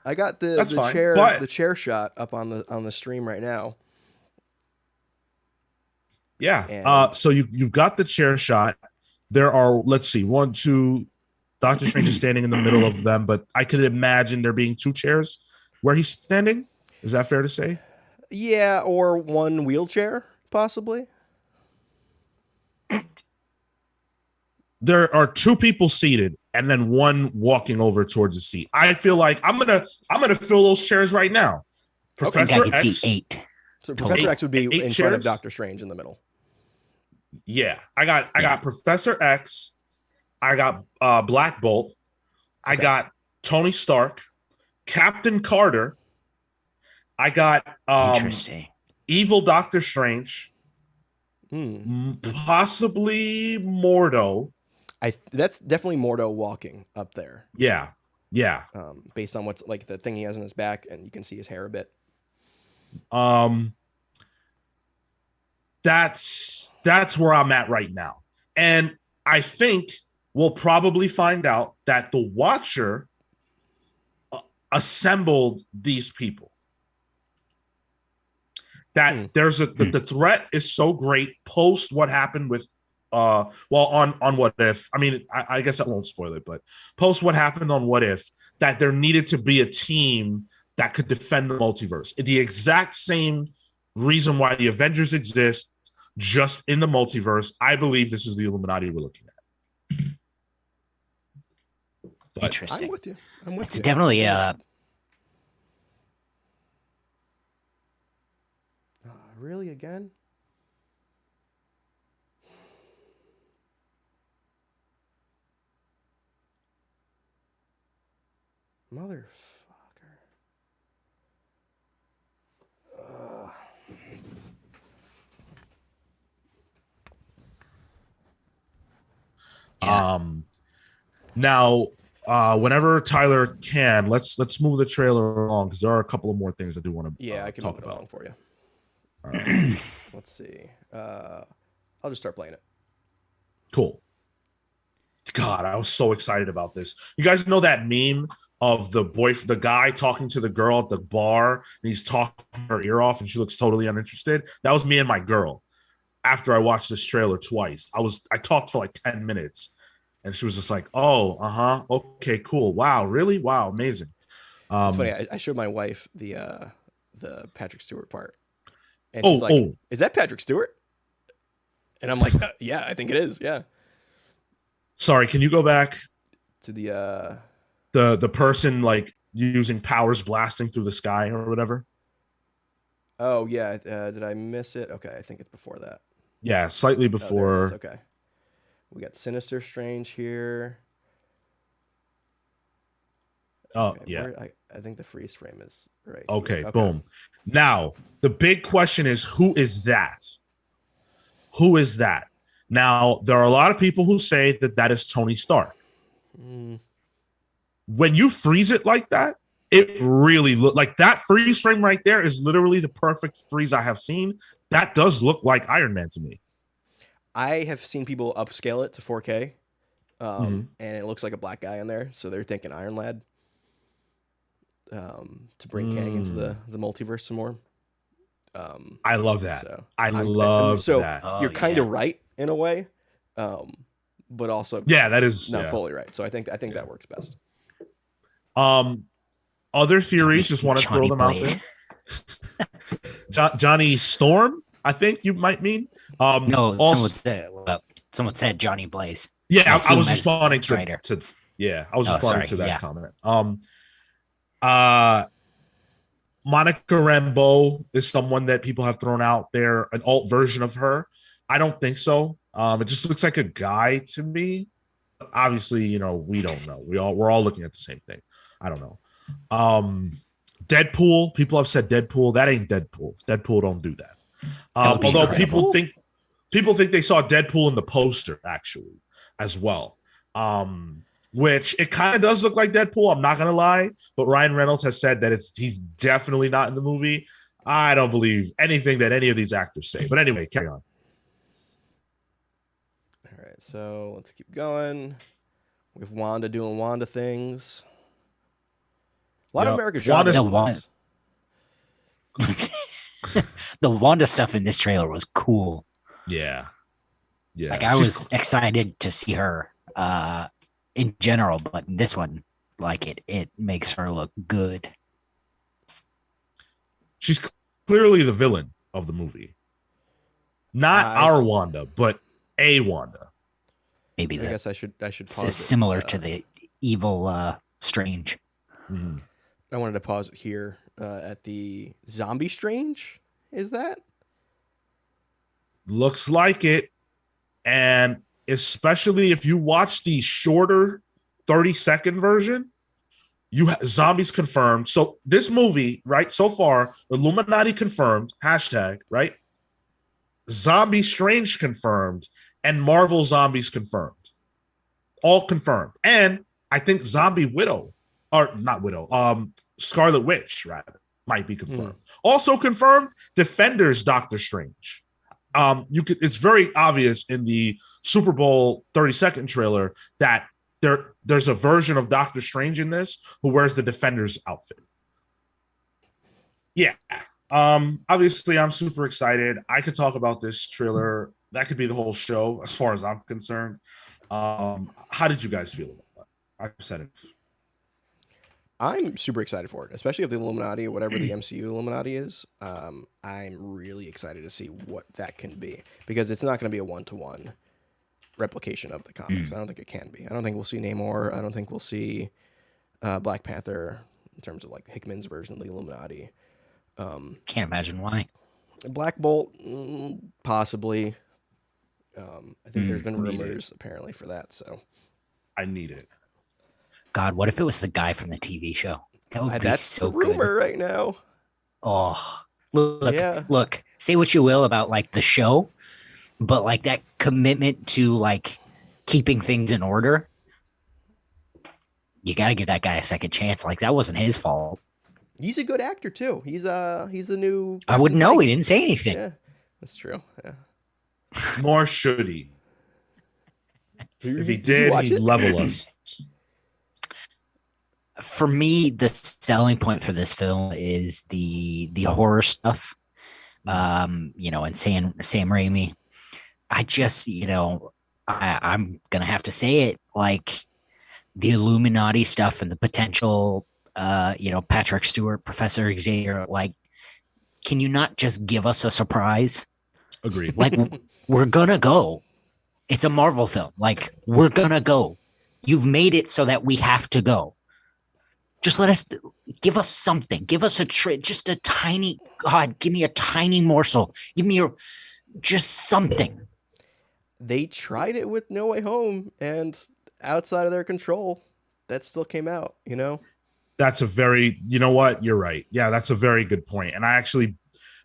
I got That's the fine. chair But the chair shot up on the stream right now. yeah, And so you've got the chair shot. There are, let's see, one, two. Doctor Strange is standing in the middle of them, but I could imagine there being two chairs where he's standing. Is that fair to say? yeah, or one wheelchair possibly. There are two people seated and then one walking over towards the seat. I feel like I'm gonna fill those chairs right now. I think I Professor could X. see 8. So Professor X would be eight in front of chairs? Doctor Strange in the middle. Yeah, I got Professor X. I got Black Bolt. I Okay. got Tony Stark, Captain Carter. I got Interesting. evil Doctor Strange, Hmm. possibly Mordo. That's definitely Mordo walking up there. Yeah, yeah. Based on what's like the thing he has in his back, and you can see his hair a bit. That's where I'm at right now, and I think we'll probably find out that the Watcher assembled these people. That there's the threat is so great post what happened with on What If. I mean, I guess I won't spoil it, but post what happened on What If, that there needed to be a team that could defend the multiverse. The exact same reason why the Avengers exist, just in the multiverse. I believe this is the Illuminati we're looking at. But Interesting. I'm with you. I'm with It's you. definitely Really again? Motherfucker. Yeah. Now, whenever Tyler can, let's move the trailer along because there are a couple of more things I do want to Yeah, I can talk move it about. along for you. All right. Let's see. I'll just start playing it. Cool. God, I was so excited about this. You guys know that meme of the guy talking to the girl at the bar, and he's talking her ear off, and she looks totally uninterested. That was me and my girl. After I watched this trailer twice, I talked for like 10 minutes, and she was just like, "Oh, okay, cool, wow, really, wow, amazing." It's funny. I showed my wife the Patrick Stewart part, and she's like, "Is that Patrick Stewart?" And I'm like, "Yeah, I think it is. Yeah." Sorry, can you go back To the the person like using powers blasting through the sky or whatever? Oh yeah, did I miss it? Okay, I think it's before that. Yeah, slightly Oh, there it before. is. Okay, we got Sinister Strange here. Oh, Okay, yeah. I think the freeze frame is right. Okay, here. boom. Now, the big question is, who is that? Who is that? Now, there are a lot of people who say that that is Tony Stark. When you freeze it like that, it really look like that freeze frame right there is literally the perfect freeze I have seen. That does look like Iron Man to me. I have seen people upscale it to 4K, and it looks like a black guy in there, so they're thinking Iron Lad to bring Kang into the multiverse some more. I love that. So I love so that. you're kind of right in a way, but also that is not fully right. So I think that works best. Other theories, just want to throw them out there. Johnny Storm, I think you might mean. No, also, someone said Johnny Blaze. Yeah, I was as responding Strider. to I was responding to that yeah. comment. Monica Rambeau is someone that people have thrown out there, an alt version of her. I don't think so. It just looks like a guy to me. Obviously, we don't know. We're all looking at the same thing. I don't know. Deadpool. People have said Deadpool. That ain't Deadpool. Deadpool don't do that. Although people think they saw Deadpool in the poster actually as well. Which it kind of does look like Deadpool. I'm not gonna lie, but Ryan Reynolds has said that he's definitely not in the movie. I don't believe anything that any of these actors say. But anyway, carry on. All right, so let's keep going. We have Wanda doing Wanda things. A lot of American Wanda. The Wanda stuff in this trailer was cool. Yeah. Like I was excited to see her in general, but this one, like it makes her look good. She's clearly the villain of the movie. Not our Wanda, but a Wanda. Maybe I guess I should pause similar to the evil Strange. Mm-hmm. I wanted to pause it here at the Zombie Strange. Is that? Looks like it. And especially if you watch the shorter 30-second version, you have zombies confirmed. So this movie, right, so far, Illuminati confirmed, hashtag, right? Zombie Strange confirmed, and Marvel Zombies confirmed. All confirmed. And I think Zombie Widow, or not Widow, Scarlet Witch, rather, might be confirmed. Also confirmed, Defenders Doctor Strange. It's very obvious in the Super Bowl 30-second trailer that there's a version of Doctor Strange in this who wears the Defenders outfit. Yeah. Obviously I'm super excited. I could talk about this trailer. That could be the whole show as far as I'm concerned. How did you guys feel about that? I said it. I'm super excited for it, especially if the Illuminati or whatever the MCU Illuminati is. I'm really excited to see what that can be, because it's not going to be a one-to-one replication of the comics. I don't think it can be. I don't think we'll see Namor. I don't think we'll see Black Panther in terms of like Hickman's version of the Illuminati. Can't imagine why. Black Bolt, possibly. I think there's been rumors apparently for that. So I need it. God, what if it was the guy from the TV show? That would be so good. That's the rumor right now. Oh, look. Say what you will about like the show, but like that commitment to like keeping things in order, you got to give that guy a second chance. Like that wasn't his fault. He's a good actor too. He's the new. I wouldn't know. He didn't say anything. Yeah, that's true. Yeah. Nor should he. If he did, he'd level us. For me, the selling point for this film is the horror stuff. And Sam Raimi. I just, I'm gonna have to say it, like the Illuminati stuff and the potential, Patrick Stewart, Professor Xavier. Like, can you not just give us a surprise? Agreed. Like, we're gonna go. It's a Marvel film. Like, we're gonna go. You've made it so that we have to go. Just give us something. Give us just a tiny, give me a tiny morsel. Give me just something. They tried it with No Way Home, and outside of their control, that still came out, That's you know what? You're right. Yeah, that's a very good point. And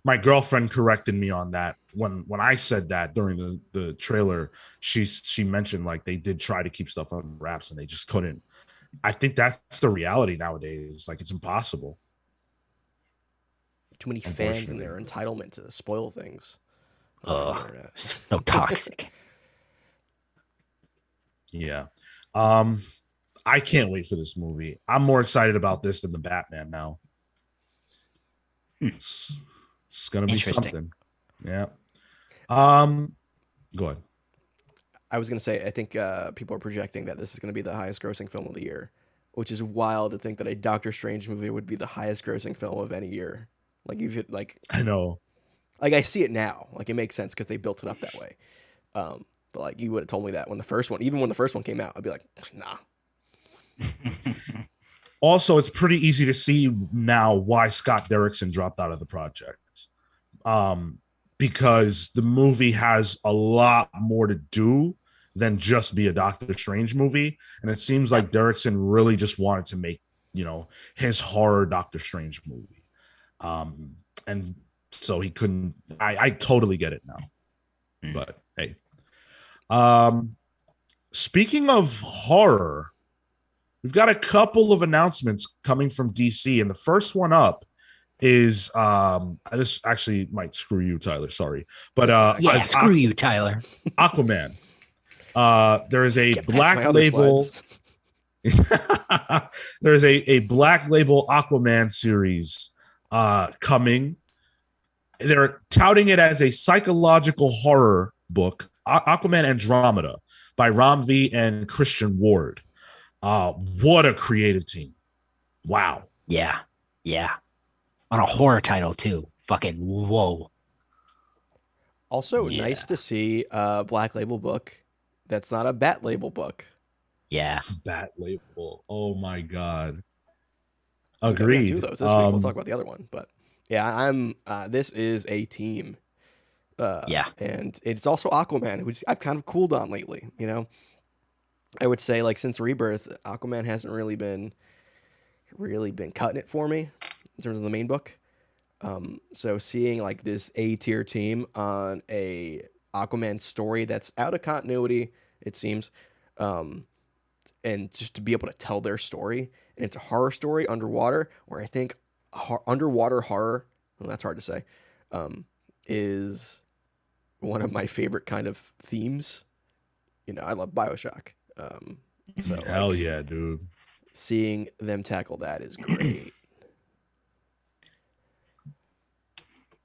my girlfriend corrected me on that when I said that during the trailer. She mentioned like they did try to keep stuff on wraps and they just couldn't. I think that's the reality nowadays. Like, it's impossible. Too many fans and their entitlement to spoil things. So toxic. Yeah. I can't wait for this movie. I'm more excited about this than the Batman now. It's going to be something. Yeah. Go ahead. I was going to say, I think people are projecting that this is going to be the highest grossing film of the year, which is wild to think that a Doctor Strange movie would be the highest grossing film of any year. I know. Like, I see it now. Like, it makes sense because they built it up that way. But like, you would have told me that when the first one came out, I'd be like, nah. Also, it's pretty easy to see now why Scott Derrickson dropped out of the project. Because the movie has a lot more to do than just be a Doctor Strange movie. And it seems like Derrickson really just wanted to make his horror Doctor Strange movie. And so he couldn't. I totally get it now. But hey, speaking of horror, we've got a couple of announcements coming from DC, and the first one up is this actually might screw you, Tyler. Sorry, but screw you, Tyler. Aquaman. There is a Get past black my other label. slides. There's a black label Aquaman series coming. They're touting it as a psychological horror book, Aquaman Andromeda by Ram V and Christian Ward. What a creative team. Wow. Yeah. On a horror title too. Fucking whoa. Also, nice to see a black label book that's not a bat label book. Yeah. Bat label. Oh my God. Okay, Agreed. we got two of those this week. We'll talk about the other one, but yeah, this is a team. And it's also Aquaman, which I've kind of cooled on lately. I would say like since Rebirth, Aquaman hasn't really been cutting it for me in terms of the main book. So seeing like this A-tier team on a Aquaman story that's out of continuity, it seems, and just to be able to tell their story, and it's a horror story underwater, where I think underwater horror, well, that's hard to say, is one of my favorite kind of themes. I love BioShock. So hell yeah, dude. Seeing them tackle that is great.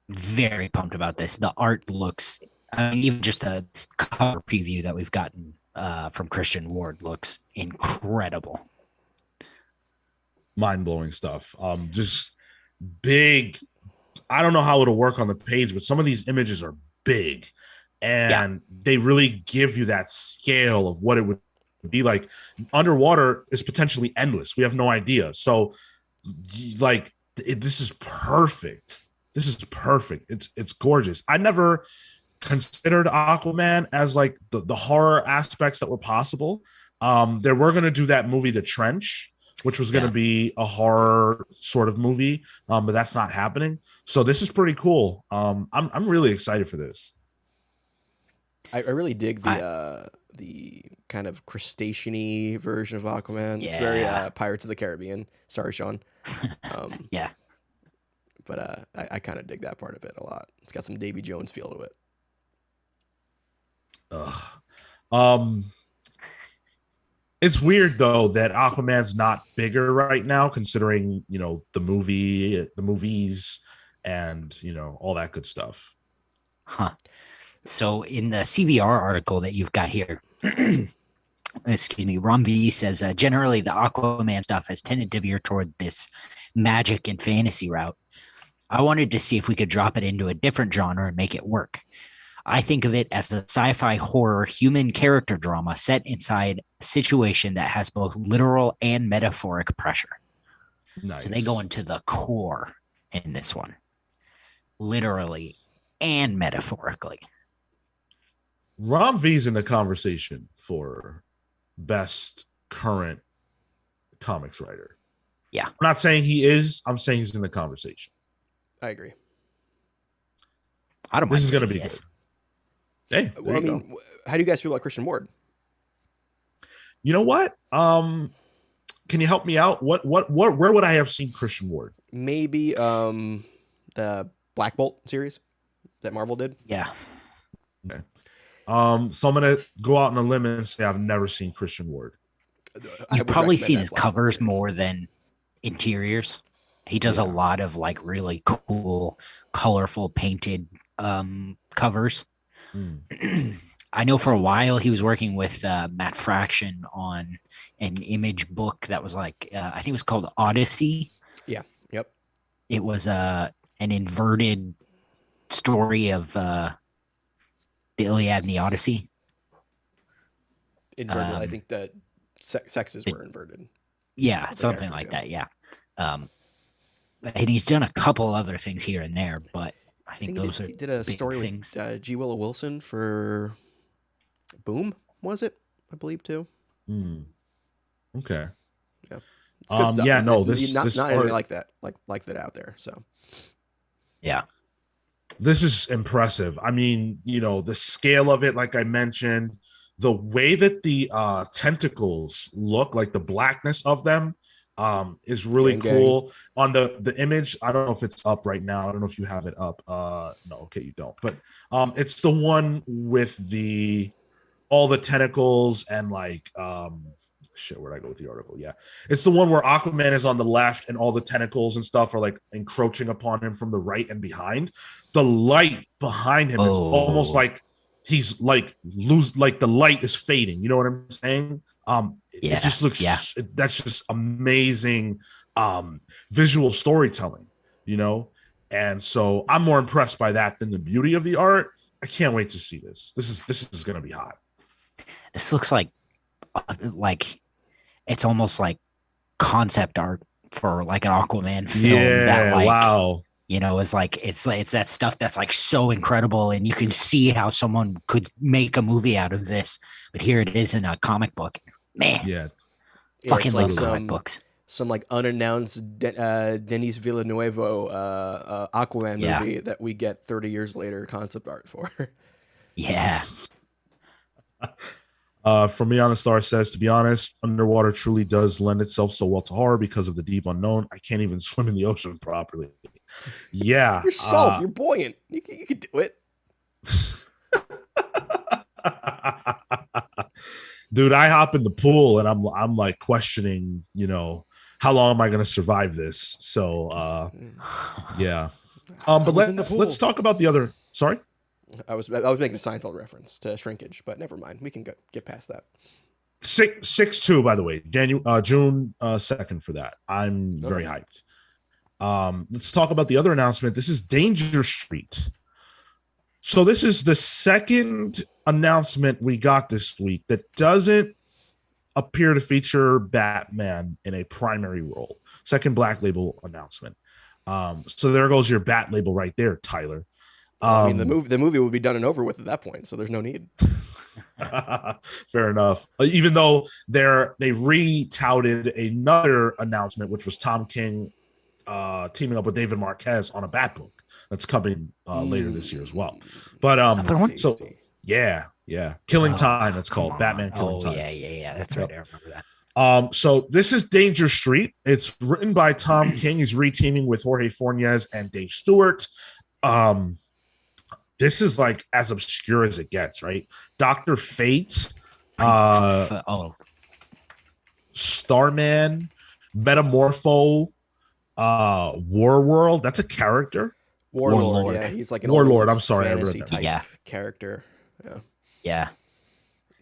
Very pumped about this. The art looks, even just a cover preview that we've gotten from Christian Ward looks incredible. Mind-blowing stuff. Just big. I don't know how it'll work on the page, but some of these images are big, and they really give you that scale of what it would be like. Underwater is potentially endless. We have no idea. So, this is perfect. This is perfect. It's gorgeous. I never considered Aquaman as like the horror aspects that were possible. They were going to do that movie, The Trench, which was going to be a horror sort of movie, but that's not happening. So this is pretty cool. I'm really excited for this. I really dig the kind of crustacean-y version of Aquaman. It's very Pirates of the Caribbean. Sorry, Sean. Yeah. But I kind of dig that part of it a lot. It's got some Davy Jones feel to it. It's weird though that Aquaman's not bigger right now, considering the movies, and all that good stuff. Huh. So in the CBR article that you've got here, excuse me, Ron V says generally the Aquaman stuff has tended to veer toward this magic and fantasy route. I wanted to see if we could drop it into a different genre and make it work. I think of it as a sci-fi horror human character drama set inside a situation that has both literal and metaphoric pressure. Nice. So they go into the core in this one, literally and metaphorically. Rom V's in the conversation for best current comics writer. Yeah. I'm not saying he is. I'm saying he's in the conversation. I agree. I don't mind. This is going to be good. Hey, well, I mean, how do you guys feel about Christian Ward? You know what? Can you help me out? Where would I have seen Christian Ward? Maybe the Black Bolt series that Marvel did. Yeah. Okay. So I'm gonna go out on a limb and say I've never seen Christian Ward. You've probably seen his covers more than interiors. He does a lot of like really cool, colorful painted covers. I know for a while he was working with Matt Fraction on an image book that was like I think it was called Odyssey. Yeah. Yep. It was an inverted story of the Iliad and the Odyssey. Inverted. I think that sexes were inverted. Yeah, something like that. Yeah. And he's done a couple other things here and there, but I think those he did a story things. With G. Willow Wilson for Boom, was it? I believe too. Okay. Yeah. It's good stuff. Yeah, no, not this anything art, like that out there. So Yeah. this is impressive. I mean, the scale of it, like I mentioned, the way that the tentacles look, like the blackness of them, is really gang gang. cool. On the image, I don't know if it's up right now. I don't know if you have it up. No, okay, you don't. But it's the one with the all the tentacles and like shit, where'd I go with the article? Yeah. It's the one where Aquaman is on the left and all the tentacles and stuff are like encroaching upon him from the right and behind. The light behind him, it's almost like he's like like the light is fading. You know what I'm saying? It just looks that's just amazing visual storytelling, And so I'm more impressed by that than the beauty of the art. I can't wait to see this. This is gonna be hot. This looks like it's almost like concept art for like an Aquaman film that like wow. Is like it's that stuff that's like so incredible, and you can see how someone could make a movie out of this. But here it is in a comic book. Man, fucking love comic books. Some like unannounced Denis Villeneuve Aquaman movie that we get 30 years later concept art for. Yeah. From Me on the Star says, to be honest, underwater truly does lend itself so well to horror because of the deep unknown. I can't even swim in the ocean properly. Yeah. You're salt. You're buoyant. You can do it. Dude, I hop in the pool and I'm like questioning, how long am I going to survive this? So, yeah. But let's talk about the other. Sorry. I was making a Seinfeld reference to shrinkage, but never mind. We can get past that. 6/2, by the way, June 2nd for that. I'm very hyped. Let's talk about the other announcement. This is Danger Street. So this is the second announcement we got this week that doesn't appear to feature Batman in a primary role. Second Black Label announcement. So there goes your Bat label right there, Tyler. I mean, the movie would be done and over with at that point, so there's no need. Fair enough. Even though they re-touted another announcement, which was Tom King teaming up with David Marquez on a Bat book that's coming later this year as well. But so yeah, Killing Time. It's called Batman Killing Time. Yeah. That's right. I remember that. So this is Danger Street. It's written by Tom King. He's re-teaming with Jorge Fornes and Dave Stewart. This is like as obscure as it gets, right? Dr. Fate, Starman, Metamorpho, Warworld. That's a character. Warlord. Yeah, he's like an Warlord. I'm sorry, fantasy type character. Yeah.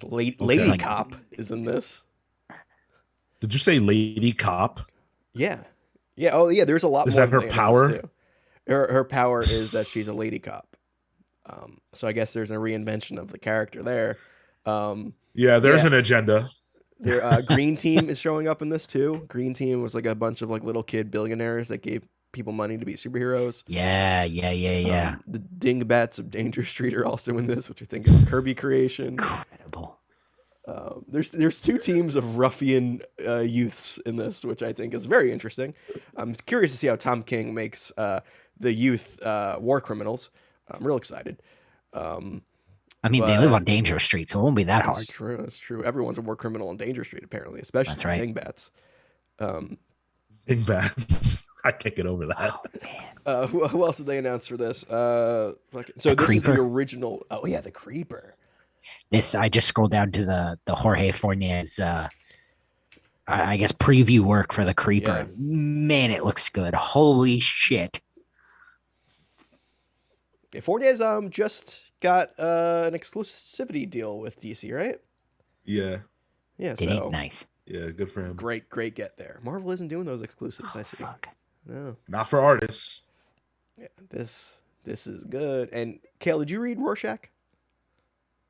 Lady Cop is in this. Did you say Lady Cop? Yeah. Oh, yeah. There's a lot. Is more that her power? Too. Her power is that she's a lady cop. So I guess there's a reinvention of the character there. There's an agenda. Their Green Team is showing up in this too. Green Team was like a bunch of like little kid billionaires that gave people money to be superheroes. Yeah. The Dingbats of Danger Street are also in this, which I think is a Kirby creation. Incredible. There's two teams of ruffian youths in this, which I think is very interesting. I'm curious to see how Tom King makes the youth war criminals. I'm real excited. I mean, they live on Danger Street, so it won't be that hard. That's true. Everyone's a war criminal on Danger Street, apparently, especially Dingbats. Dingbats. I can't get over that. Oh, man. Who else did they announce for this? So this is the original. Oh yeah, the Creeper. This I just scrolled down to the Jorge Fornes I guess preview work for the Creeper. Yeah. Man, it looks good. Holy shit. Fornes just got an exclusivity deal with DC, right? Yeah. Nice. Yeah, good for him. Great get there. Marvel isn't doing those exclusives. I see. Fuck. No, not for artists. Yeah, this is good. And Cale, did you read Rorschach?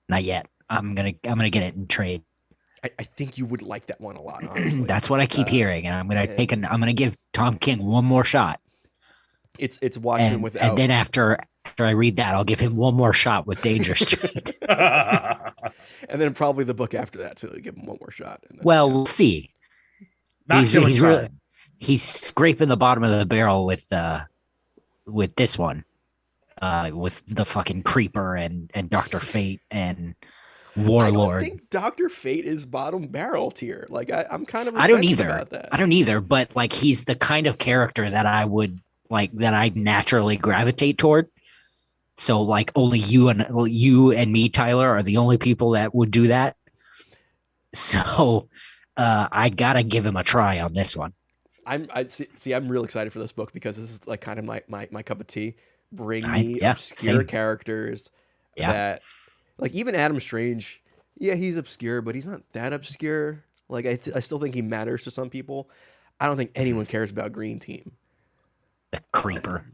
Not yet. I'm gonna get it in trade. I think you would like that one a lot, honestly. That's what I keep hearing, and I'm gonna give Tom King one more shot. It's Watchmen without. And then after I read that, I'll give him one more shot with Danger Street. And then probably the book after that, so give him one more shot. We'll see. Not killing he's really time. he's scraping the bottom of the barrel with this one, with the fucking Creeper and Doctor Fate and I don't Warlord. think Doctor Fate is bottom barrel tier. Like I'm kind of I don't offended either. about that. I don't either. But like, he's the kind of character that I would like, that I naturally gravitate toward. So like, only you and me, Tyler, are the only people that would do that. So I gotta give him a try on this one. I'm real excited for this book because this is like kind of my cup of tea. Bring me Yeah, obscure same. characters Yeah. that, like, even Adam Strange. Yeah, he's obscure, but he's not that obscure. Like I still think he matters to some people. I don't think anyone cares about Green Team. The Creeper.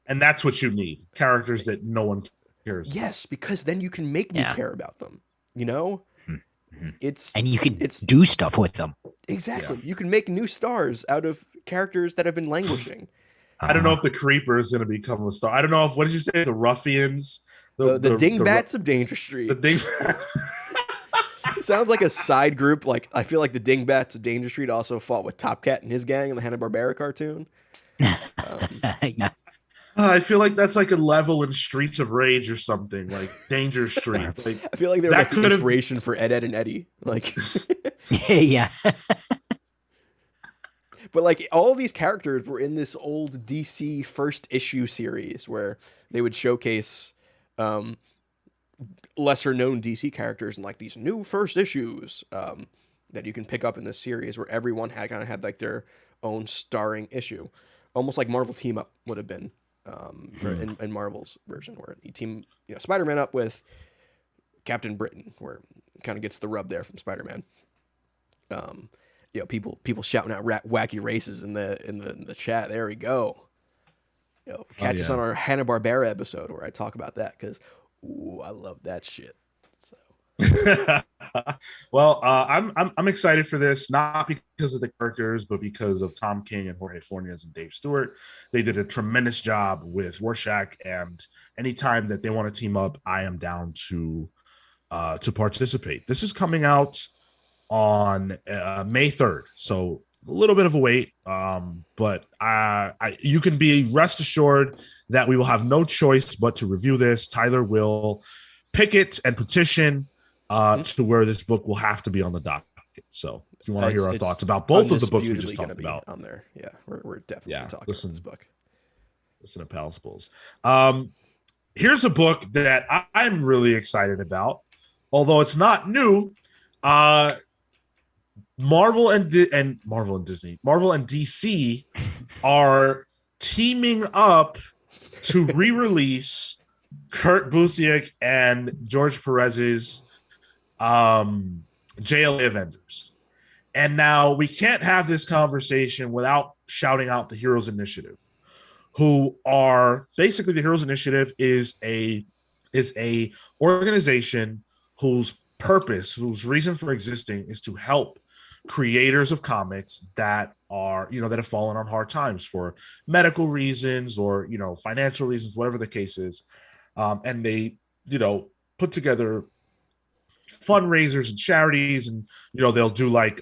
And that's what you need. Characters that no one cares about. Yes, because then you can make me Yeah. care about them. You know, Mhm. it's And you can it's do stuff with them. exactly. You can make new stars out of characters that have been languishing. I don't know if the Creeper is going to become a star. I don't know if, what did you say? The ruffians? The Dingbats of Danger Street. The ding. It sounds like a side group. Like, I feel like the Dingbats of Danger Street also fought with Top Cat and his gang in the Hanna-Barbera cartoon. Yeah. I feel like that's like a level in Streets of Rage or something, like Danger Street. Like, I feel like they were that like the could've- inspiration for Ed, Ed, and Eddie. Like, Yeah. but like all these characters were in this old DC first issue series where they would showcase lesser known DC characters in like these new first issues that you can pick up in this series where everyone had kind of had like their own starring issue, almost like Marvel Team Up would have been in Marvel's version, where you team Spider-Man up with Captain Britain, where it kind of gets the rub there from Spider-Man. People shouting out wacky races in the chat. There we go. Catch us on our Hanna-Barbera episode where I talk about that because I love that shit. So well, I'm excited for this, not because of the characters, but because of Tom King and Jorge Fornes and Dave Stewart. They did a tremendous job with Rorschach, and anytime that they want to team up, I am down to participate. This is coming out on May 3rd, so a little bit of a wait, but you can be rest assured that we will have no choice but to review this. Tyler will pick it and petition to where this book will have to be on the docket. So if you want to hear our thoughts about both of the books we just talked about on there, yeah, we're definitely talking about this book. Listen to Palaceables. Here's a book that I'm really excited about, although it's not new. Marvel and DC are teaming up to re-release Kurt Busiek and George Perez's JLA Avengers. And now we can't have this conversation without shouting out the Heroes Initiative, who are basically, the Heroes Initiative is a organization whose purpose, whose reason for existing is to help creators of comics that are, that have fallen on hard times for medical reasons or, financial reasons, whatever the case is. And they, put together fundraisers and charities, and, they'll do like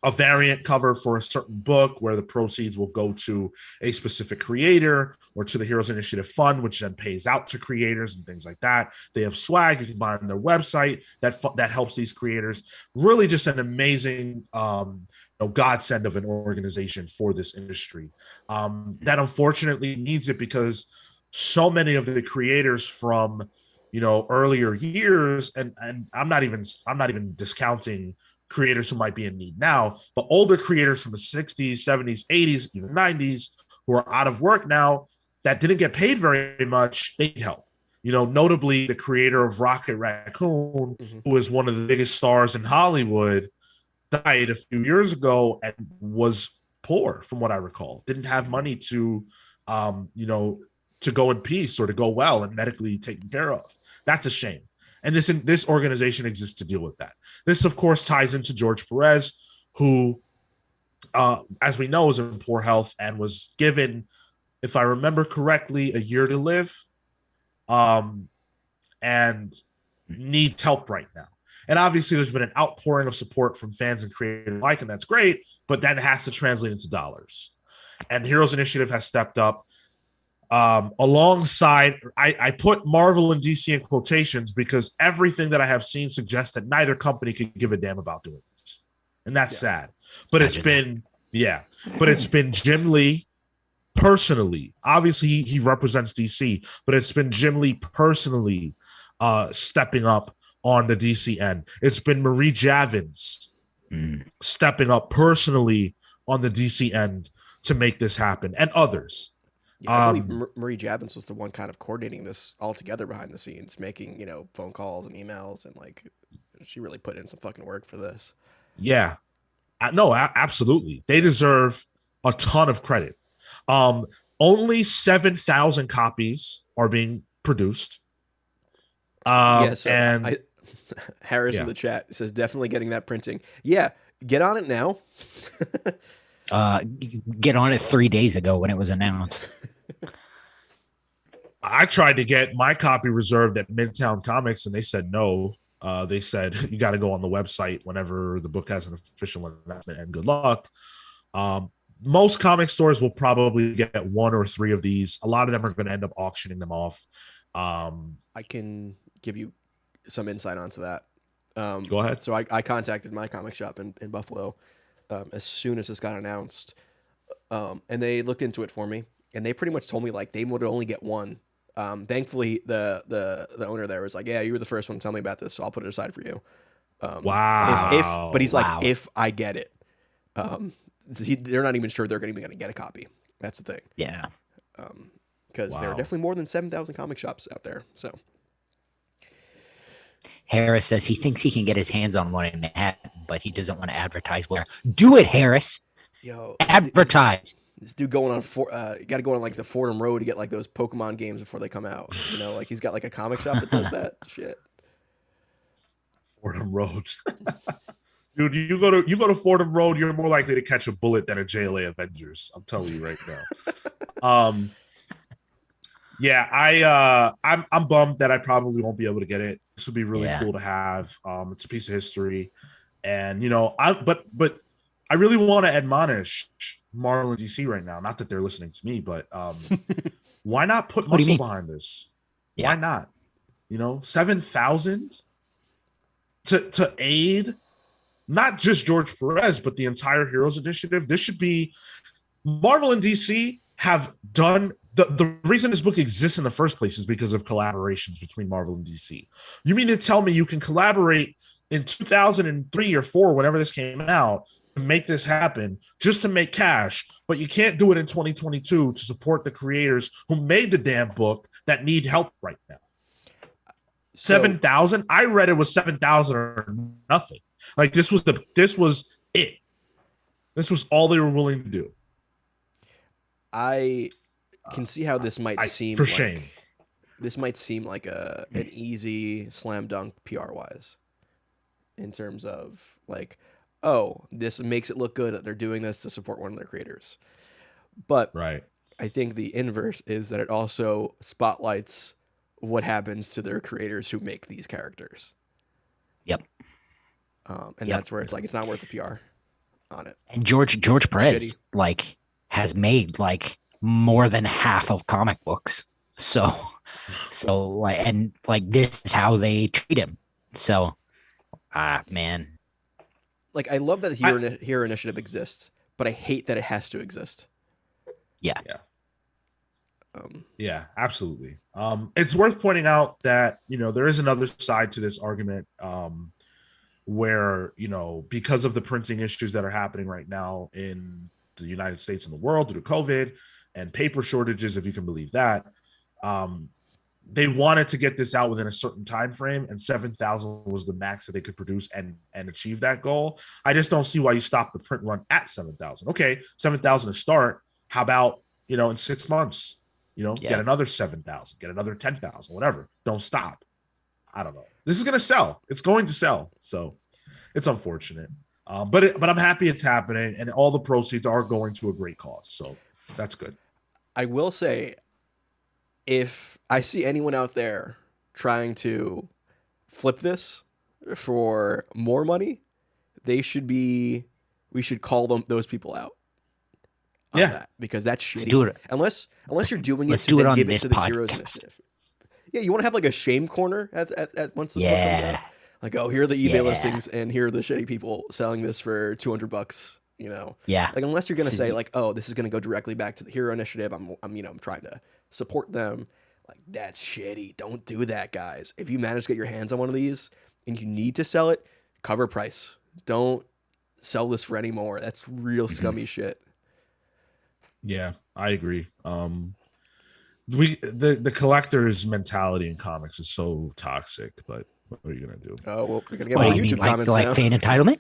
a variant cover for a certain book where the proceeds will go to a specific creator or to the Heroes Initiative Fund, which then pays out to creators and things like that. They have swag you can buy on their website that helps these creators. Really just an amazing godsend of an organization for this industry that unfortunately needs it, because so many of the creators from earlier years, and I'm not even discounting creators who might be in need now, but older creators from the 60s, 70s, 80s, even 90s, who are out of work now that didn't get paid very much, they need help. Notably the creator of Rocket Raccoon, who is one of the biggest stars in Hollywood, died a few years ago and was poor, from what I recall. Didn't have money to, to go in peace or to go well and medically taken care of. That's a shame. And this organization exists to deal with that. This, of course, ties into George Perez, who, as we know, is in poor health and was given, if I remember correctly, a year to live, and needs help right now. And obviously, there's been an outpouring of support from fans and creators alike, and that's great, but that has to translate into dollars. And the Heroes Initiative has stepped up alongside. I put Marvel and DC in quotations because everything that I have seen suggests that neither company could give a damn about doing this, and that's sad. But it's been but it's been Jim Lee personally. Obviously, he represents DC, but it's been Jim Lee personally stepping up on the DC end. It's been Marie Javins stepping up personally on the DC end to make this happen, and others. Yeah, I believe Marie Javins was the one kind of coordinating this all together behind the scenes, making, phone calls and emails, and like she really put in some fucking work for this. Yeah. No, absolutely. They deserve a ton of credit. Only 7,000 copies are being produced. Harris in the chat says definitely getting that printing. Yeah, get on it now. Get on it 3 days ago when it was announced. I tried to get my copy reserved at Midtown Comics, and they said no. They said you got to go on the website whenever the book has an official announcement, and good luck. Most comic stores will probably get 1 or 3 of these. A lot of them are going to end up auctioning them off. I can give you some insight onto that. Go ahead. So I contacted my comic shop in Buffalo as soon as this got announced, and they looked into it for me, and they pretty much told me like they would only get 1. Thankfully, the owner there was like, "Yeah, you were the first one to tell me about this, so I'll put it aside for you." Wow. But he's like, if I get it, they're not even sure they're even going to get a copy. That's the thing. Yeah. Because there are definitely more than 7,000 comic shops out there. So Harris says he thinks he can get his hands on one in Manhattan, but he doesn't want to advertise where. Do it, Harris. Yo, advertise. This dude going on you got to go on like the Fordham Road to get like those Pokemon games before they come out. Like he's got like a comic shop that does that shit. Fordham Road. Dude, you go to Fordham Road, you're more likely to catch a bullet than a JLA Avengers. I'm telling you right now. I'm bummed that I probably won't be able to get it. This would be really cool to have. It's a piece of history, and but I really want to admonish Marvel and DC right now. Not that they're listening to me, but why not put muscle behind this? Yeah. Why not? 7,000 to aid not just George Perez, but the entire Heroes Initiative. This should be Marvel and DC have done. The reason this book exists in the first place is because of collaborations between Marvel and DC. You mean to tell me you can collaborate in 2003 or 4, whenever this came out, to make this happen, just to make cash, but you can't do it in 2022 to support the creators who made the damn book that need help right now? 7,000? I read it was 7,000 or nothing. Like this was it. This was all they were willing to do. I can see how this might seem for shame. This might seem like an easy slam dunk PR wise, in terms of like, oh, this makes it look good that they're doing this to support one of their creators. But I think the inverse is that it also spotlights what happens to their creators who make these characters. Yep. That's where it's like it's not worth the PR on it. And George Perez has made more than half of comic books. So this is how they treat him. So man. Like I love that the Hero Initiative exists, but I hate that it has to exist. Yeah. Yeah, absolutely. It's worth pointing out that, there is another side to this argument, where, because of the printing issues that are happening right now in the United States and the world due to COVID and paper shortages, if you can believe that, they wanted to get this out within a certain time frame, and 7,000 was the max that they could produce and achieve that goal. I just don't see why you stop the print run at 7,000. Okay, 7,000 to start. How about, in 6 months, get another 7,000, get another 10,000, whatever. Don't stop. I don't know. This is going to sell. It's going to sell. So it's unfortunate. But I'm happy it's happening, and all the proceeds are going to a great cause. So that's good. I will say, if I see anyone out there trying to flip this for more money, we should call those people out. That, because that's shitty. Let's do it. Unless you're doing Let's it to do it then on give it this to the Heroes podcast. Initiative. Yeah, you want to have like a shame corner at once this book comes out. Like, oh, here are the eBay listings, and here are the shitty people selling this for $200. Yeah. Like, unless you're gonna say like, oh, this is gonna go directly back to the Hero Initiative. I'm trying to support them. Like, that's shitty. Don't do that, guys. If you manage to get your hands on one of these and you need to sell it, cover price. Don't sell this for any more. That's real scummy shit. Yeah, I agree. The collector's mentality in comics is so toxic, but what are you gonna do? Oh, well, we're gonna get more YouTube comments now. Like fan entitlement?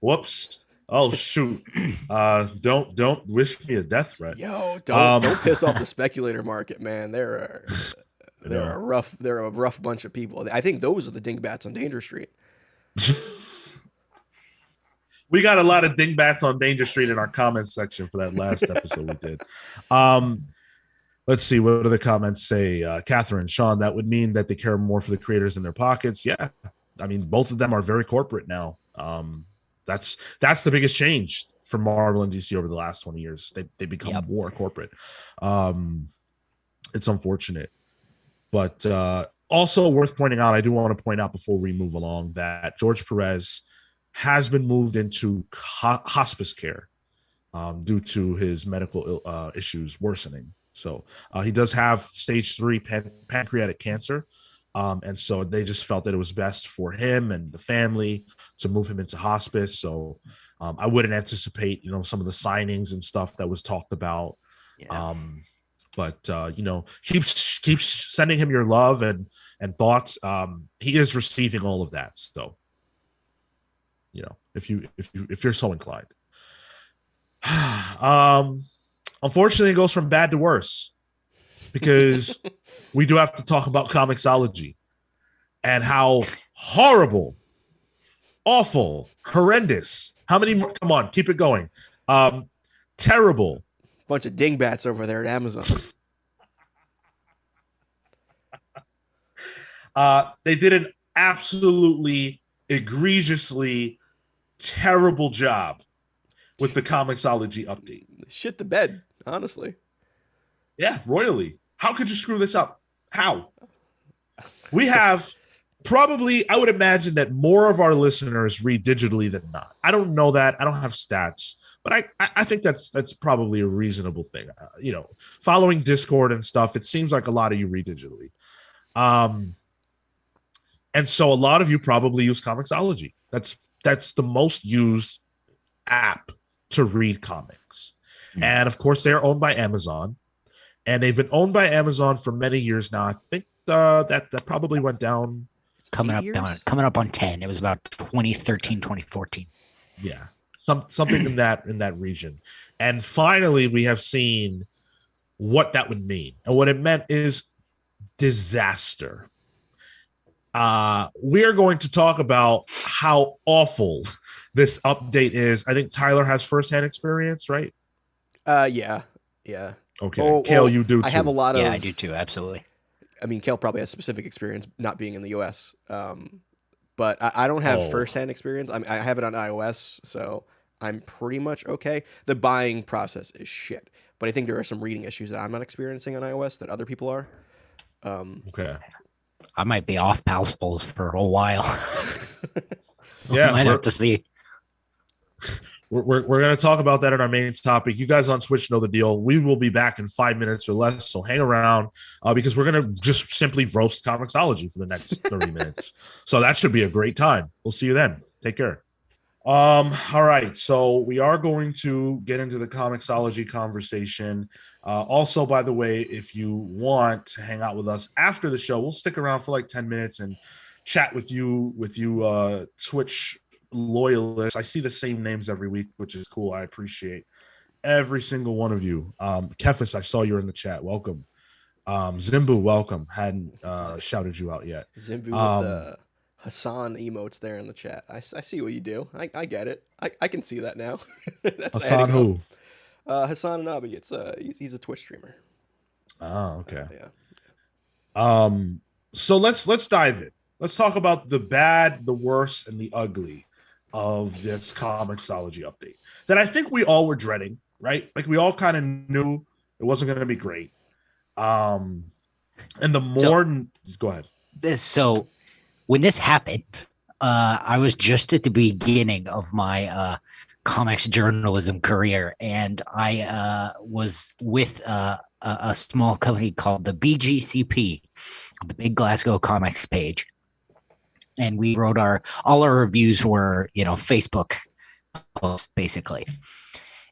Whoops. Oh shoot. Don't wish me a death threat. Yo, don't piss off the speculator market, man. They're a rough bunch of people. I think those are the dingbats on Danger Street. We got a lot of dingbats on Danger Street in our comments section for that last episode we did. Let's see, what do the comments say? Catherine, Sean, that would mean that they care more for the creators in their pockets. Yeah, I mean, both of them are very corporate now. That's the biggest change for Marvel and DC over the last 20 years. They become more corporate. It's unfortunate, but also worth pointing out, I do want to point out before we move along that George Perez has been moved into hospice care due to his medical issues worsening. So he does have stage 3 pancreatic cancer. And so they just felt that it was best for him and the family to move him into hospice. So I wouldn't anticipate, some of the signings and stuff that was talked about. Yeah. But keep sending him your love and thoughts. He is receiving all of that. So, if you're so inclined. Unfortunately, it goes from bad to worse because we do have to talk about Comixology and how horrible, awful, horrendous. How many more? Come on, keep it going. Terrible. Bunch of dingbats over there at Amazon. They did an absolutely egregiously terrible job with the Comixology update. Shit the bed, honestly. Yeah, royally. How could you screw this up? How? We have probably, I would imagine that more of our listeners read digitally than not. I don't know that. I don't have stats, but I think that's probably a reasonable thing. Following Discord and stuff, it seems like a lot of you read digitally. And so a lot of you probably use Comixology. That's the most used app to read comics. And of course, they're owned by Amazon. And they've been owned by Amazon for many years now. I think that probably went down. Coming up on 10. It was about 2013, 2014. Yeah. Something in that region. And finally, we have seen what that would mean. And what it meant is disaster. We are going to talk about how awful this update is. I think Tyler has firsthand experience, right? Yeah. Okay. Cale, you do too. I have a lot of... Yeah, I do too, absolutely. I mean, Cale probably has specific experience not being in the US. But I don't have firsthand experience. I have it on iOS, so I'm pretty much okay. The buying process is shit. But I think there are some reading issues that I'm not experiencing on iOS that other people are. Okay. I might be off Palspoles for a while. Yeah, might have to see. We're going to talk about that in our main topic. You guys on Twitch know the deal. We will be back in 5 minutes or less, so hang around because we're going to just simply roast Comixology for the next 30 minutes. So that should be a great time. We'll see you then. Take care. All right, so we are going to get into the Comixology conversation. Also, by the way, if you want to hang out with us after the show, we'll stick around for like 10 minutes and chat with you Twitch loyalists. I see the same names every week, which is cool. I appreciate every single one of you. Kefis, I saw you in the chat. Welcome. Zimbu, welcome. Hadn't shouted you out yet. Zimbu with the Hassan emotes there in the chat. I see what you do. I get it. I can see that now. That's Hassan who? Hassan Anabi. He's a Twitch streamer. Oh, okay. Yeah. So let's dive in. let's talk about the bad, the worst, and the ugly of this Comixology update that I think we all were dreading, right? Like we all kind of knew it wasn't going to be great. And the So, more, go ahead. so when this happened, I was just at the beginning of my comics journalism career, and I was with a small company called the BGCP, the Big Glasgow Comics page, and we wrote all our reviews were Facebook posts basically,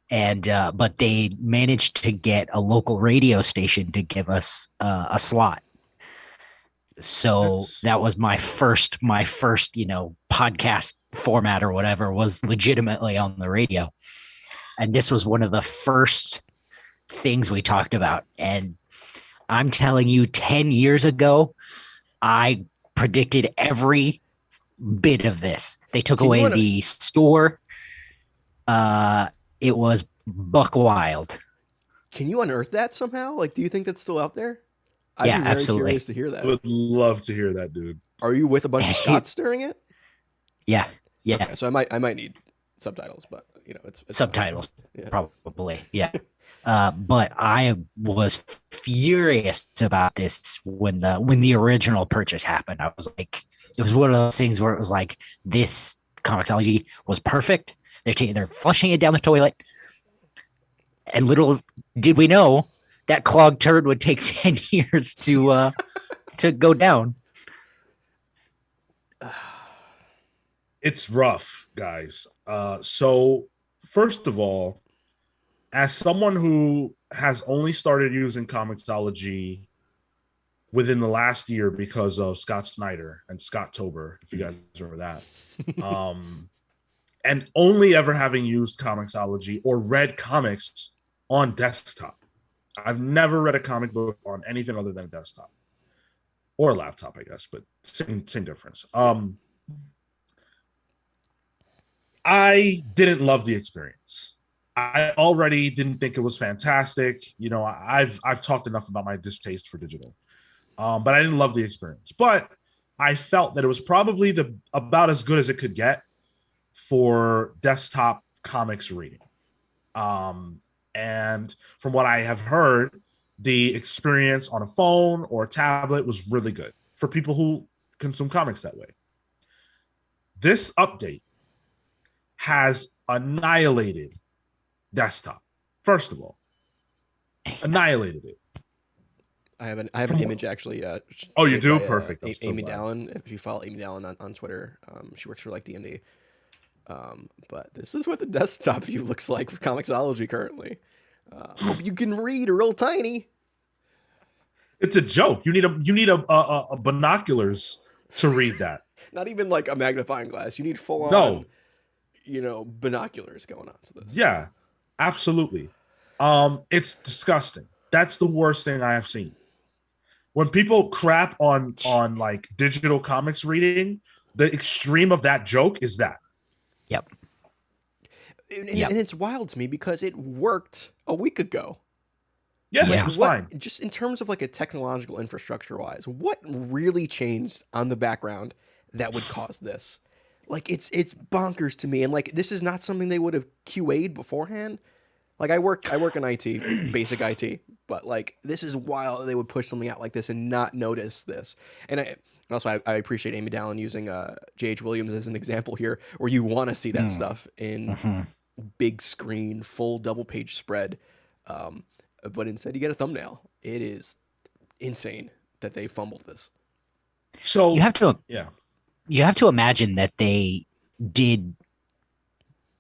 and but they managed to get a local radio station to give us a slot. So that was my first podcast format or whatever was legitimately on the radio, and this was one of the first things we talked about. And I'm telling you, 10 years ago I predicted every bit of this. They took away the store. It was buck wild. Can you unearth that somehow? Like, do you think that's still out there? I'd Yeah, be very absolutely. curious to hear that. I would love to hear that, dude. Are you with a bunch of Scots during it? Yeah. Okay, so I might need subtitles, but it's subtitles probably. Yeah. But I was furious about this when the original purchase happened. I was like, it was one of those things where it was like, this Comixology was perfect. They're flushing it down the toilet, and little did we know that clogged turd would take 10 years to go down. It's rough, guys. So first of all, as someone who has only started using Comixology within the last year because of Scott Snyder and Scott-tober, if you guys remember that, and only ever having used Comixology or read comics on desktop. I've never read a comic book on anything other than a desktop or a laptop, I guess, but same difference. I didn't love the experience. I already didn't think it was fantastic. I've talked enough about my distaste for digital, but I didn't love the experience. But I felt that it was probably about as good as it could get for desktop comics reading. And from what I have heard, the experience on a phone or a tablet was really good for people who consume comics that way. This update has annihilated desktop. First of all, annihilated it. I have an image actually. Oh, you do? by, Perfect. Amy Dallin. If you follow Amy Dallin on Twitter, she works for like D&D. But this is what the desktop view looks like for Comixology currently. Hope you can read real tiny. It's a joke. You need a binoculars to read that. Not even like a magnifying glass. You need full on. No. Binoculars going on to this. Yeah, absolutely. It's disgusting. That's the worst thing I have seen. When people crap on like digital comics reading, the extreme of that joke is that. Yep. And it's wild to me because it worked a week ago. Yeah, it was fine. Just in terms of like a technological infrastructure wise, what really changed on the background that would cause this? Like it's bonkers to me, and like this is not something they would have QA'd beforehand. Like I work in IT, basic IT, but like this is wild that they would push something out like this and not notice this. And also I appreciate Amy Dallin using J.H. Williams as an example here, where you want to see that stuff in big screen, full double page spread, but instead you get a thumbnail. It is insane that they fumbled this. So you have to imagine that they did,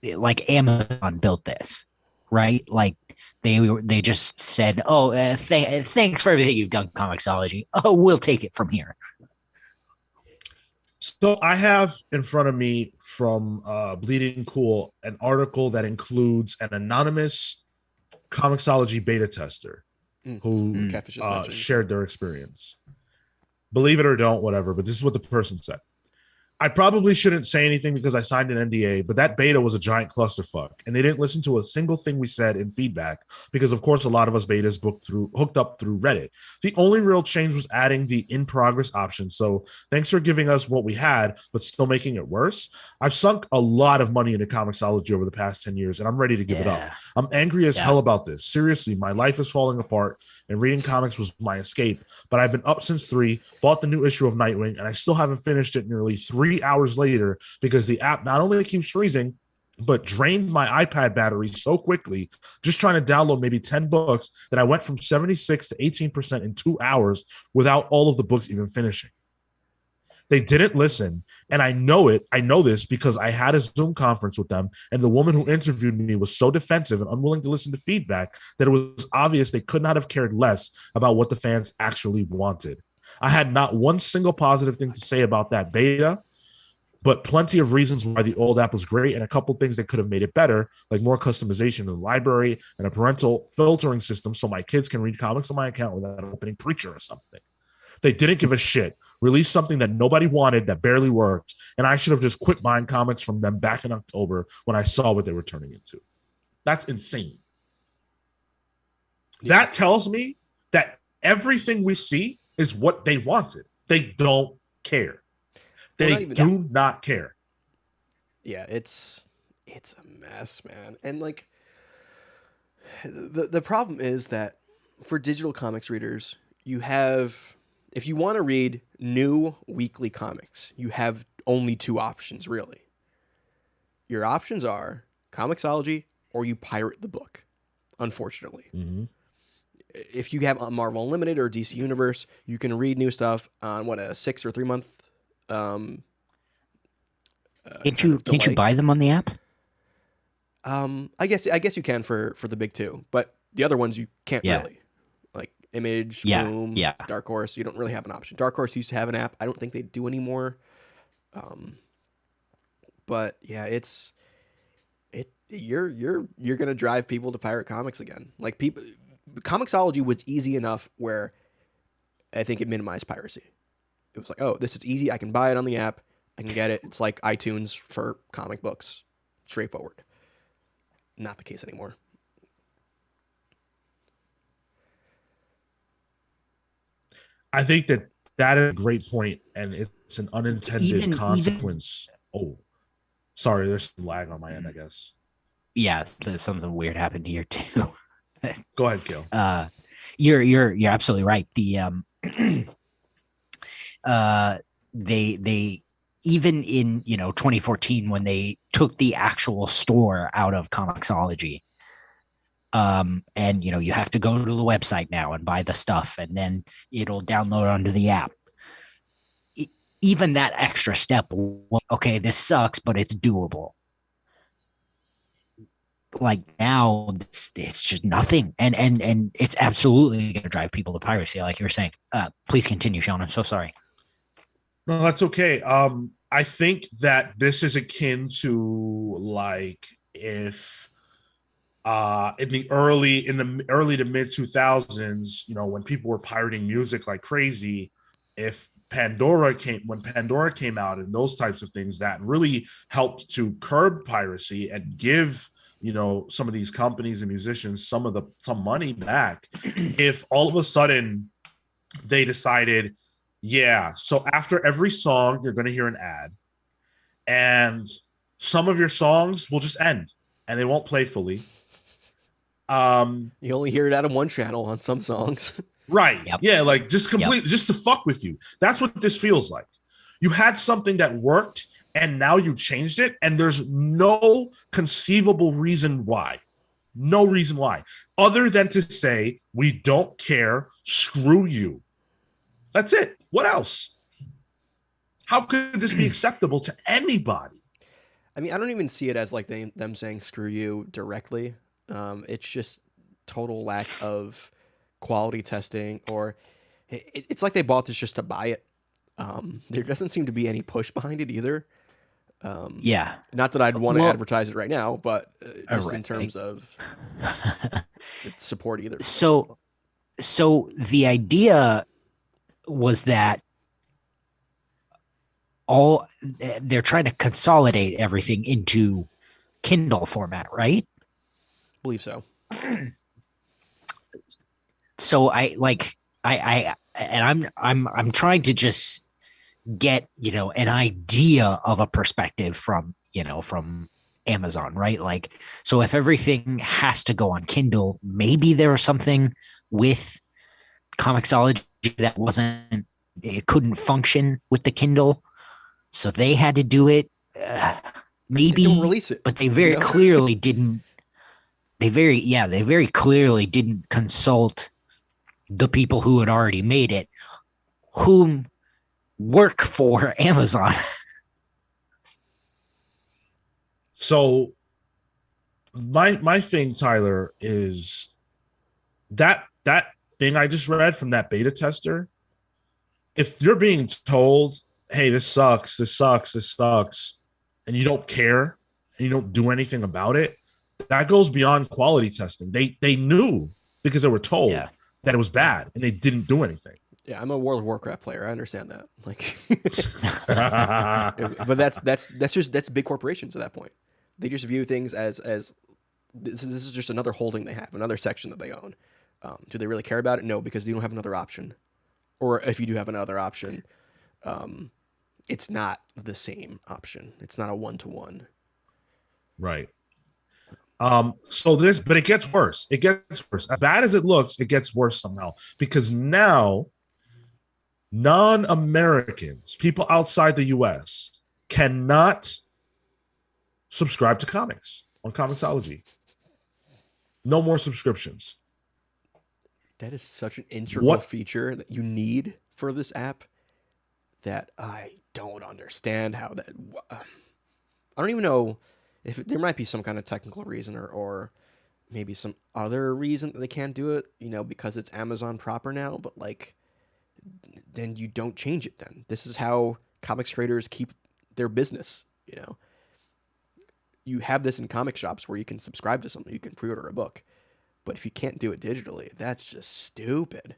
like Amazon built this, right? Like they just said, "Oh, thanks for everything you've done, Comixology. Oh, we'll take it from here." So I have in front of me from Bleeding Cool an article that includes an anonymous Comixology beta tester who shared their experience. Believe it or don't, whatever, but this is what the person said. I probably shouldn't say anything because I signed an NDA, but that beta was a giant clusterfuck, and they didn't listen to a single thing we said in feedback because, of course, a lot of us betas hooked up through Reddit. The only real change was adding the in progress option. So thanks for giving us what we had, but still making it worse. I've sunk a lot of money into Comixology over the past 10 years, and I'm ready to give it up. I'm angry as hell about this. Seriously, my life is falling apart, and reading comics was my escape. But I've been up since 3, bought the new issue of Nightwing, and I still haven't finished it nearly 3 hours later because the app not only keeps freezing, but drained my iPad battery so quickly, just trying to download maybe 10 books, that I went from 76 to 18% in 2 hours without all of the books even finishing. They didn't listen, and I know it. I know this because I had a Zoom conference with them, and the woman who interviewed me was so defensive and unwilling to listen to feedback that it was obvious they could not have cared less about what the fans actually wanted. I had not one single positive thing to say about that beta, but plenty of reasons why the old app was great, and a couple things that could have made it better, like more customization in the library and a parental filtering system so my kids can read comics on my account without opening Preacher or something. They didn't give a shit. Released something that nobody wanted, that barely worked, and I should have just quit buying comics from them back in October when I saw what they were turning into. That's insane. Yeah. That tells me that everything we see is what they wanted. They don't care. They do not care. Yeah, it's a mess, man. And like the problem is that for digital comics readers, you have, if you want to read new weekly comics, you have only 2 options, really. Your options are Comixology or you pirate the book, unfortunately. Mm-hmm. If you have Marvel Unlimited or DC Universe, you can read new stuff on a 6 or 3 month. Can't you buy them on the app? I guess you can for the big 2, but the other ones you can't really. Like Image, Boom, Dark Horse, you don't really have an option. Dark Horse used to have an app. I don't think they do anymore. But yeah, you're gonna drive people to pirate comics again. Like Comixology was easy enough where I think it minimized piracy. It was like, oh, this is easy. I can buy it on the app. I can get it. It's like iTunes for comic books. Straightforward. Not the case anymore. I think that is a great point, and it's an unintended consequence. Oh, sorry, there's some lag on my end, I guess. Yeah, something weird happened here too. Go ahead, Cale. You're absolutely right. They even in 2014 when they took the actual store out of Comixology, and you have to go to the website now and buy the stuff, and then it'll download onto the app. Even that extra step, okay, this sucks, but it's doable. Like now, it's just nothing, and it's absolutely going to drive people to piracy, like you were saying. Please continue, Sean. I'm so sorry. No, that's okay. I think that this is akin to like if in the early to mid 2000s, when people were pirating music like crazy, when Pandora came out and those types of things, that really helped to curb piracy and give some of these companies and musicians some money back. If all of a sudden they decided, so after every song, you're going to hear an ad, and some of your songs will just end and they won't play fully. You only hear it out of one channel on some songs. Right. Yep. Yeah. Like just just to fuck with you. That's what this feels like. You had something that worked and now you changed it, and there's no conceivable reason why. No reason why. Other than to say, we don't care, screw you. That's it. What else? How could this be acceptable to anybody? I mean, I don't even see it as like them saying screw you directly. It's just total lack of quality testing, or it's like they bought this just to buy it. There doesn't seem to be any push behind it either. Not that I'd want to advertise it right now, but just in terms of support either. So the idea was that all they're trying to consolidate everything into Kindle format, right? I believe so. So I'm trying to just get, an idea of a perspective from, from Amazon, right? Like, so if everything has to go on Kindle, maybe there was something with Comixology that it couldn't function with the Kindle, so they had to do it. They don't Maybe, release it, but they very clearly didn't. They very clearly didn't consult the people who had already made it, whom work for Amazon. So my thing, Tyler, is that thing I just read from that beta tester. If you're being told, "Hey, this sucks, this sucks, this sucks," and you don't care and you don't do anything about it, that goes beyond quality testing. They knew because they were told Yeah. that it was bad and they didn't do anything. Yeah, I'm a World of Warcraft player. I understand that. Like, but that's big corporations at that point. They just view things as this is just another holding they have, another section that they own. Do they really care about it? No, because you don't have another option. Or if you do have another option, it's not the same option. It's not a 1-to-1. Right. But it gets worse. It gets worse. As bad as it looks, it gets worse somehow because now non-Americans, people outside the US, cannot subscribe to comics on Comixology. No more subscriptions. That is such an integral feature that you need for this app that I don't understand how that. I don't even know if there might be some kind of technical reason or maybe some other reason that they can't do it, because it's Amazon proper now, but like, then you don't change it then. This is how comics creators keep their business, You have this in comic shops where you can subscribe to something, you can pre-order a book. But if you can't do it digitally, that's just stupid.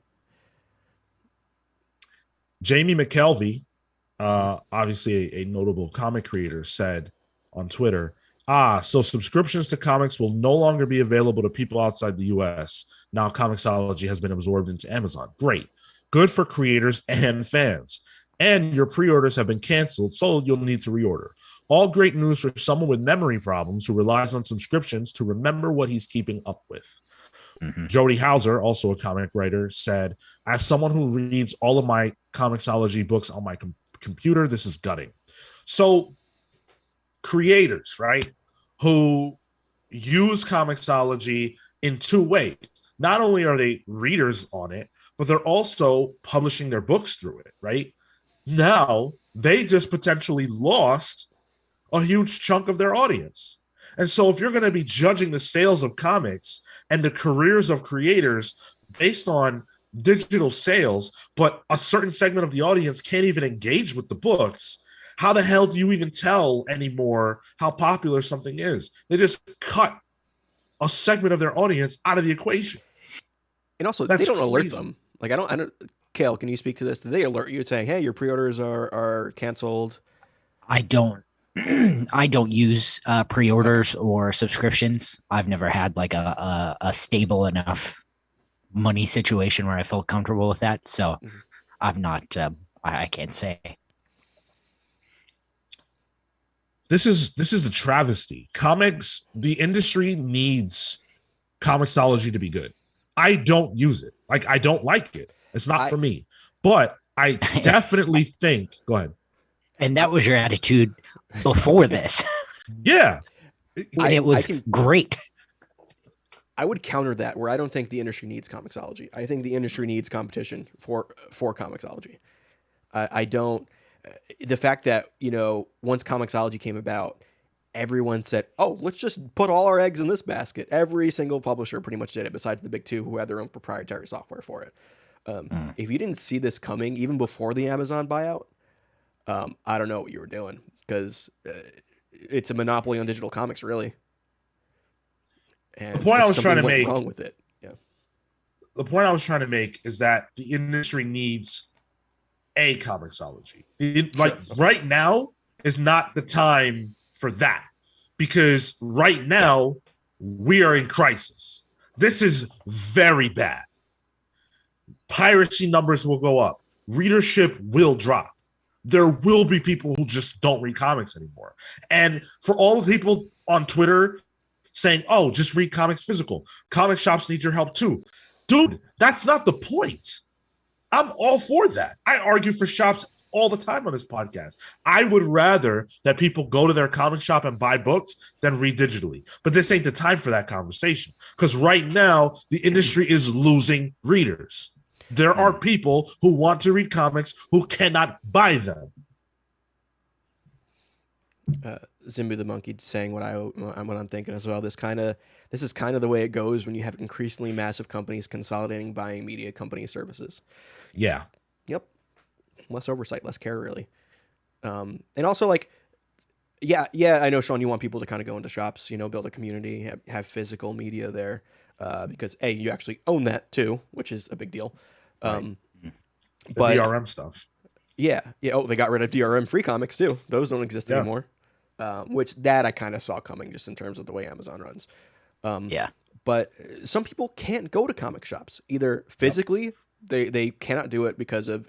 Jamie McKelvey, obviously a notable comic creator, said on Twitter, so subscriptions to comics will no longer be available to people outside the US. Now Comixology has been absorbed into Amazon. Great. Good for creators and fans. And your pre-orders have been canceled, so you'll need to reorder. All great news for someone with memory problems who relies on subscriptions to remember what he's keeping up with. Mm-hmm. Jody Hauser, also a comic writer, said, as someone who reads all of my Comixology books on my computer, this is gutting. So creators, right, who use Comixology in two ways. Not only are they readers on it, but they're also publishing their books through it, right? Now they just potentially lost a huge chunk of their audience. And so if you're going to be judging the sales of comics and the careers of creators based on digital sales, but a certain segment of the audience can't even engage with the books, how the hell do you even tell anymore how popular something is? They just cut a segment of their audience out of the equation. And also, they don't alert them. Like, I don't. Cale, can you speak to this? Do they alert you saying, "Hey, your pre-orders are canceled"? I don't. I don't use pre-orders or subscriptions. I've never had like a stable enough money situation where I felt comfortable with that. So I've not. I can't say. This is a travesty. Comics, the industry needs Comixology to be good. I don't use it. Like, I don't like it. It's not for me. But I definitely think. Go ahead. And that was your attitude before this. Yeah. It was great. I would counter that where I don't think the industry needs Comixology. I think the industry needs competition for Comixology. I don't. The fact that, once Comixology came about, everyone said, oh, let's just put all our eggs in this basket. Every single publisher pretty much did it, besides the big two who had their own proprietary software for it. If you didn't see this coming, even before the Amazon buyout, I don't know what you were doing, because it's a monopoly on digital comics, really. And the point I was trying to make wrong with it. Yeah. The point I was trying to make is that the industry needs a Comixology. Like right now is not the time for that, because right now we are in crisis. This is very bad. Piracy numbers will go up. Readership will drop. There will be people who just don't read comics anymore. And for all the people on Twitter saying, oh, just read comics physical, comic shops need your help too. Dude, that's not the point. I'm all for that. I argue for shops all the time on this podcast. I would rather that people go to their comic shop and buy books than read digitally. But this ain't the time for that conversation, because right now the industry is losing readers. There are people who want to read comics who cannot buy them. Zimbu the Monkey saying what I'm thinking as well. This is kind of the way it goes when you have increasingly massive companies consolidating buying media company services. Yeah. Yep. Less oversight, less care, really. And also, like, yeah, I know, Sean, you want people to kind of go into shops, build a community, have physical media there, because you actually own that too, which is a big deal. Right. But DRM stuff. Yeah. Oh, they got rid of DRM free comics too. Those don't exist anymore. Which that I kind of saw coming, just in terms of the way Amazon runs. But some people can't go to comic shops either physically. They cannot do it because of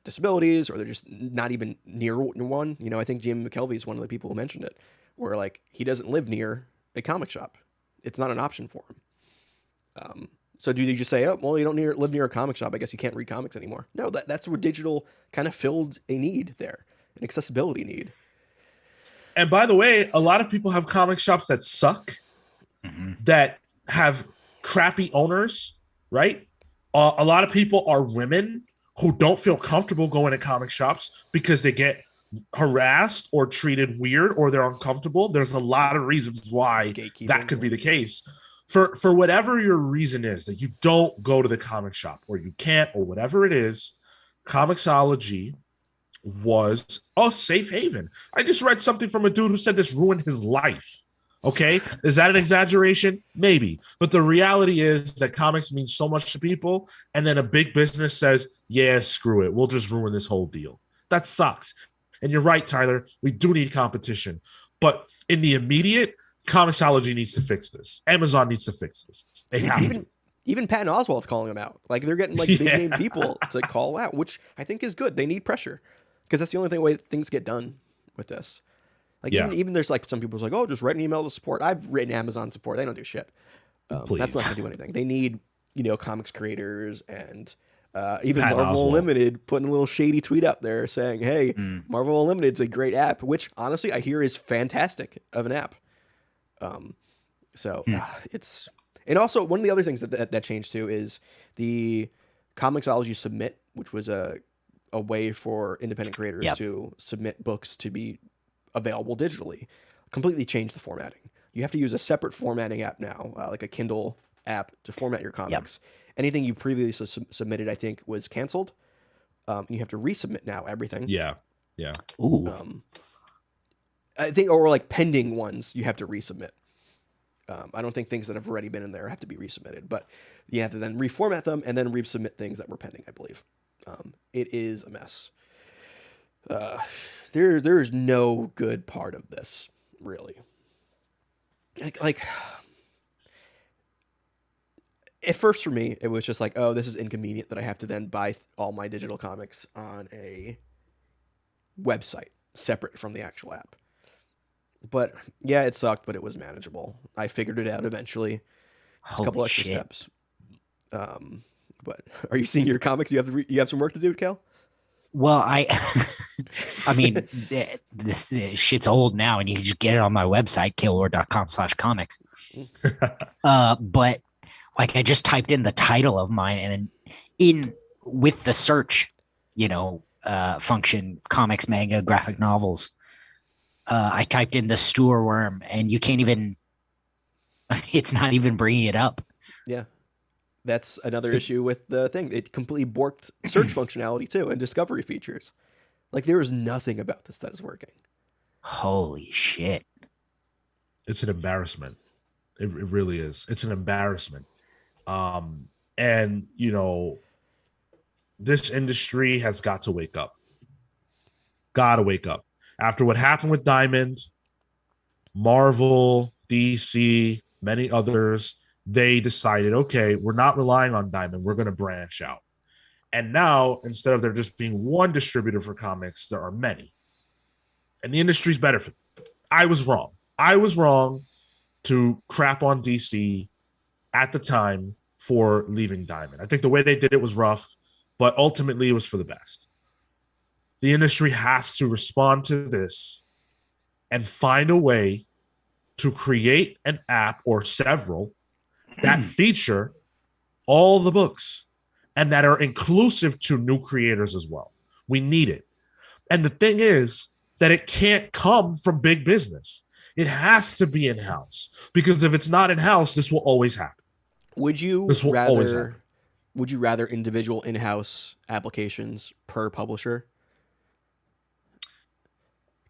disabilities, or they're just not even near one. I think Jim McKelvey is one of the people who mentioned it, where like he doesn't live near a comic shop. It's not an option for him. So do you just say, oh, well, you don't live near a comic shop, I guess you can't read comics anymore? No, that's where digital kind of filled a need there, an accessibility need. And by the way, a lot of people have comic shops that suck, that have crappy owners, right? A lot of people are women who don't feel comfortable going to comic shops because they get harassed or treated weird, or they're uncomfortable. There's a lot of reasons why that could be the case. For whatever your reason is that you don't go to the comic shop, or you can't, or whatever it is, Comixology was a safe haven. I just read something from a dude who said this ruined his life. Okay, is that an exaggeration? Maybe. But the reality is that comics mean so much to people, and then a big business says, yeah, screw it, we'll just ruin this whole deal. That sucks. And you're right, Tyler, we do need competition. But in the immediate, Comixology needs to fix this. Amazon needs to fix this. They have to. Even Patton Oswalt's calling them out. Like, they're getting like big name people to call out, which I think is good. They need pressure, because that's the only way things get done with this. Like, even there's like some people's like, oh, just write an email to support. I've written Amazon support. They don't do shit. That's not going to do anything. They need, comics creators and even Patton Marvel Oswalt. Unlimited putting a little shady tweet out there saying, hey, Marvel Unlimited's a great app, which honestly I hear is fantastic of an app. It's, and also one of the other things that changed too is the Comixology Submit, which was a way for independent creators to submit books to be available digitally, completely changed the formatting. You have to use a separate formatting app now, like a Kindle app, to format your comics. Anything you previously submitted, I think, was canceled. You have to resubmit now everything. Yeah. Ooh. I think, or like pending ones, you have to resubmit. I don't think things that have already been in there have to be resubmitted, but you have to then reformat them and then resubmit things that were pending, I believe. It is a mess. There is no good part of this, really. Like, at first for me, it was just like, oh, this is inconvenient that I have to then buy all my digital comics on a website separate from the actual app. But yeah, it sucked, but it was manageable. I figured it out eventually. Just a couple extra steps. But are you seeing your comics? You have some work to do, Cale? Well, I mean, this shit's old now, and you can just get it on my website, caleor.com/comics. But like, I just typed in the title of mine, and with the search, function, comics, manga, graphic novels, I typed in the Stewer Worm, and you can't even. It's not even bringing it up. Yeah. That's another issue with the thing. It completely borked search functionality too, and discovery features. Like, there is nothing about this that is working. Holy shit. It's an embarrassment. It really is. It's an embarrassment. And, this industry has got to wake up. Gotta wake up. After what happened with Diamond, Marvel, DC, many others, they decided, okay, we're not relying on Diamond. We're going to branch out. And now, instead of there just being one distributor for comics, there are many. And the industry's better for them. I was wrong. I was wrong to crap on DC at the time for leaving Diamond. I think the way they did it was rough, but ultimately it was for the best. The industry has to respond to this and find a way to create an app or several that feature all the books and that are inclusive to new creators as well. We need it. And the thing is that it can't come from big business. It has to be in-house, because if it's not in-house, this will always happen. Would you rather individual in-house applications per publisher?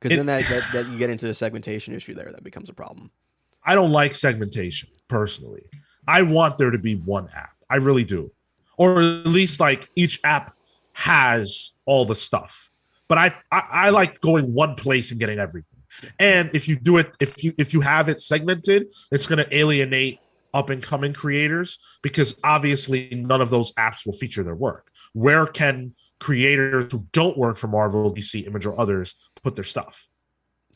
Because then that you get into a segmentation issue there that becomes a problem. I don't like segmentation personally. I want there to be one app. I really do. Or at least like each app has all the stuff. But I like going one place and getting everything. And if you do it, if you have it segmented, it's going to alienate up and coming creators, because obviously none of those apps will feature their work. Where can creators who don't work for Marvel, DC, Image, or others put their stuff?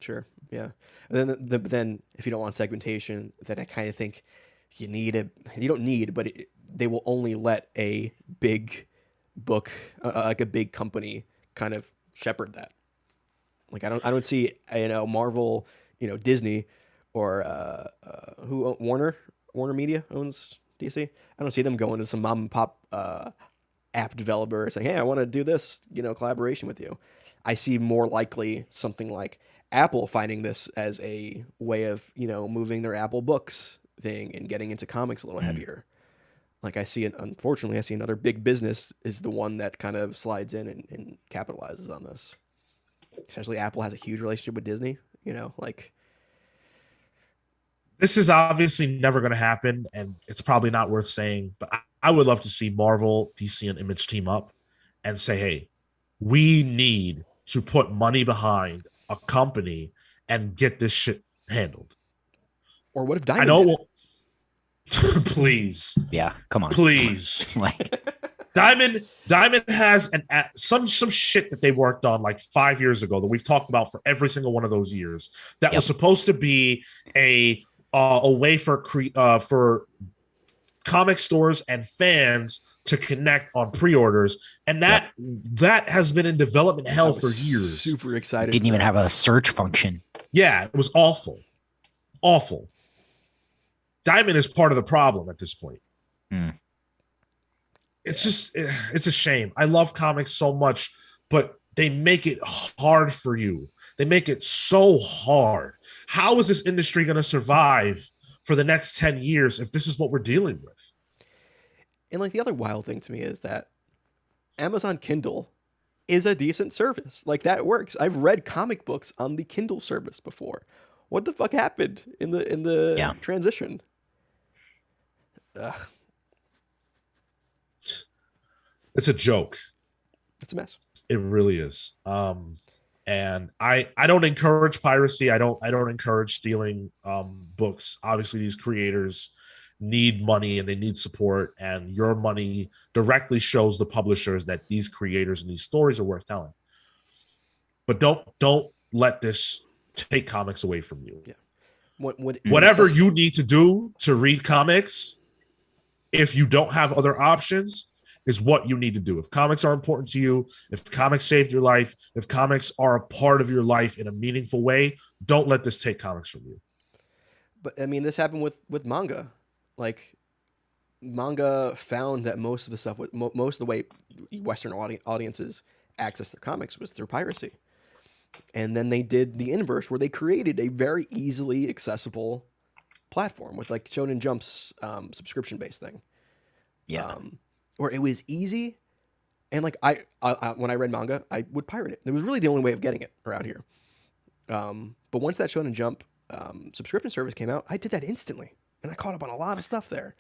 Sure. Yeah. And then if you don't want segmentation, then I kind of think you don't need, but they will only let a big book, like a big company, kind of shepherd that. Like I don't see Marvel, Disney, or Warner Media owns DC. I don't see them going to some mom and pop app developer saying, "Hey, I want to do this, collaboration with you." I see more likely something like Apple finding this as a way of moving their Apple Books thing and getting into comics a little heavier. Like unfortunately, I see another big business is the one that kind of slides in and capitalizes on this. Especially Apple has a huge relationship with Disney, This is obviously never going to happen, and it's probably not worth saying, but I would love to see Marvel, DC, and Image team up and say, hey, we need to put money behind a company and get this shit handled. Or what if Diamond I know. Please. Yeah, come on. Please. Diamond has some shit that they worked on like 5 years ago that we've talked about for every single one of those years that was supposed to be a way for comic stores and fans to connect on pre-orders, and that has been in development hell for years. Super excited. Didn't even have a search function. Yeah, it was awful. Diamond is part of the problem at this point. It's a shame. I love comics so much, but they make it hard for you. They make it so hard. How is this industry going to survive for the next 10 years if this is what we're dealing with? And like the other wild thing to me is that Amazon Kindle is a decent service. Like that works. I've read comic books on the Kindle service before. What the fuck happened in the transition? Ugh. It's a joke. It's a mess. It really is. And I don't encourage piracy. I don't encourage stealing books. Obviously, these creators need money and they need support, and your money directly shows the publishers that these creators and these stories are worth telling. But don't let this take comics away from you. Yeah. Whatever you need to do to read comics, if you don't have other options, is what you need to do. If comics are important to you, if comics saved your life, if comics are a part of your life in a meaningful way, don't let this take comics from you. But I mean, this happened with manga. Like, manga found that most of the stuff, most of the way Western audiences access their comics was through piracy. And then they did the inverse, where they created a very easily accessible platform with like Shonen Jump's subscription-based thing. Yeah. Where it was easy, and like I when I read manga, I would pirate it. It was really the only way of getting it around here. But once that Shonen Jump subscription service came out, I did that instantly, and I caught up on a lot of stuff there.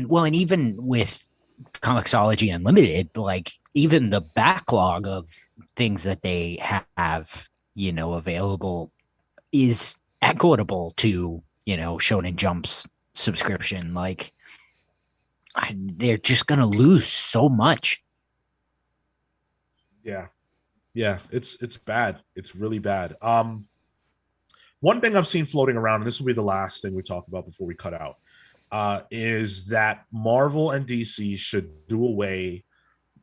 Well, and even with Comixology Unlimited, like even the backlog of things that they have, available is equitable to, Shonen Jump's subscription. Like they're just gonna lose so much. Yeah. Yeah, it's bad. It's really bad. One thing I've seen floating around, and this will be the last thing we talk about before we cut out, is that Marvel and DC should do away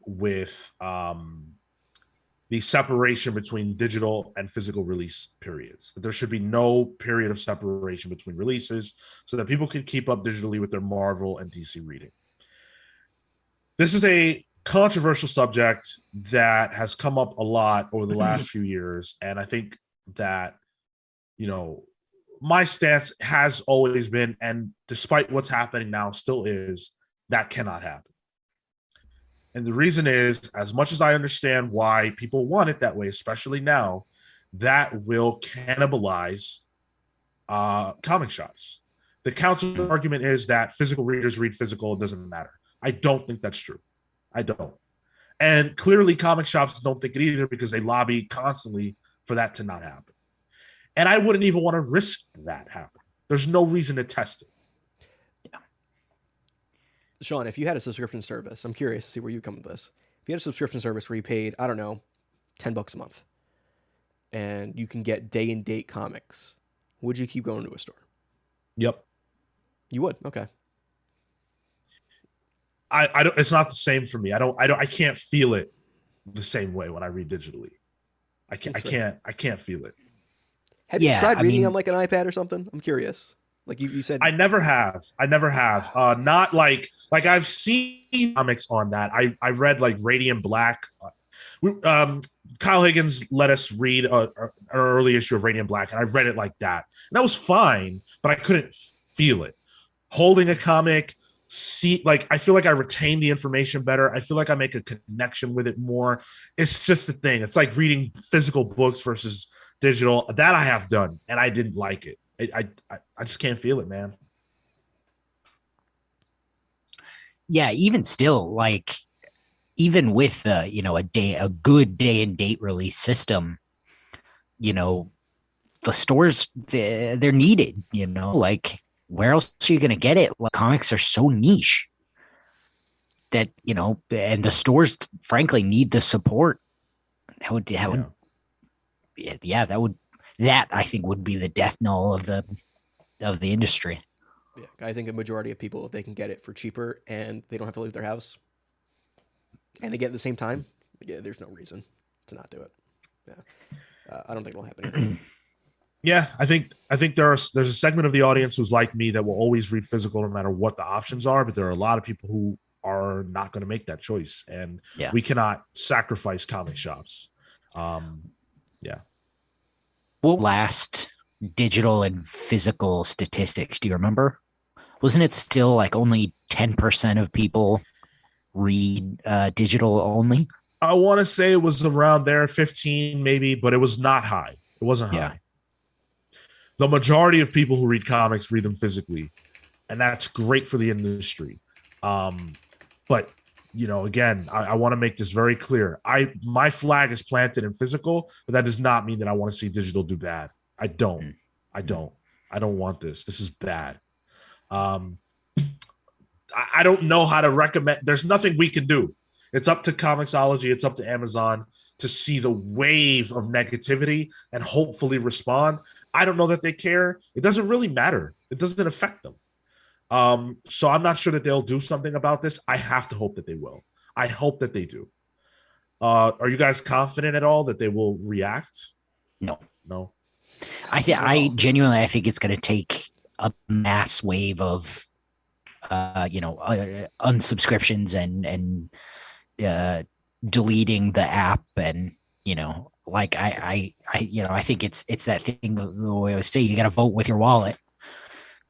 with the separation between digital and physical release periods. That there should be no period of separation between releases so that people can keep up digitally with their Marvel and DC reading. This is a controversial subject that has come up a lot over the last few years. And I think that, my stance has always been, and despite what's happening now, still is, that cannot happen. And the reason is, as much as I understand why people want it that way, especially now, that will cannibalize comic shops. The counter argument is that physical readers read physical, it doesn't matter. I don't think that's true. I don't. And clearly, comic shops don't think it either because they lobby constantly for that to not happen. And I wouldn't even want to risk that happening. There's no reason to test it. Yeah. Sean, if you had a subscription service, I'm curious to see where you come with this. If you had a subscription service where you paid, I don't know, $10 a month, and you can get day and date comics, would you keep going to a store? Yep. You would? Okay. I don't. It's not the same for me. I can't feel it the same way when I read digitally. I can't feel it. Have you tried reading on like an iPad or something? I'm curious. Like you said, I never have. Not like I've seen comics on that. I read like Radiant Black. Kyle Higgins let us read an early issue of Radiant Black, and I read it like that. And that was fine, but I couldn't feel it. Holding a comic, I feel like I retain the information better. I feel like I make a connection with it more. It's just the thing. It's like reading physical books versus digital. That I have done, and I didn't like it. I just can't feel it, man. Yeah, even still, like even with a good day and date release system, the stores they're needed. Like where else are you going to get it? Like, comics are so niche that and the stores frankly need the support. That I think would be the death knell of the industry. Yeah, I think a majority of people, if they can get it for cheaper and they don't have to leave their house, and they get it at the same time, yeah, there's no reason to not do it. Yeah, I don't think it'll happen. Yeah, I think there's a segment of the audience who's like me that will always read physical no matter what the options are, but there are a lot of people who are not going to make that choice, and we cannot sacrifice comic shops. Yeah. What last digital and physical statistics do you remember? Wasn't it still like only 10% of people read digital only? I want to say it was around there, 15 maybe, but it was not high. It wasn't high. The majority of people who read comics read them physically, and that's great for the industry. But again, I want to make this very clear. My flag is planted in physical, but that does not mean that I want to see digital do bad. I don't want this. This is bad. I don't know how to recommend. There's nothing we can do. It's up to Comixology. It's up to Amazon to see the wave of negativity and hopefully respond. I don't know that they care. It doesn't really matter. It doesn't affect them. So I'm not sure that they'll do something about this. I have to hope that they will. I hope that they do. Are you guys confident at all that they will react? No. I genuinely think it's going to take a mass wave of unsubscriptions and deleting the app, and I think it's that thing the way I was saying, you got to vote with your wallet.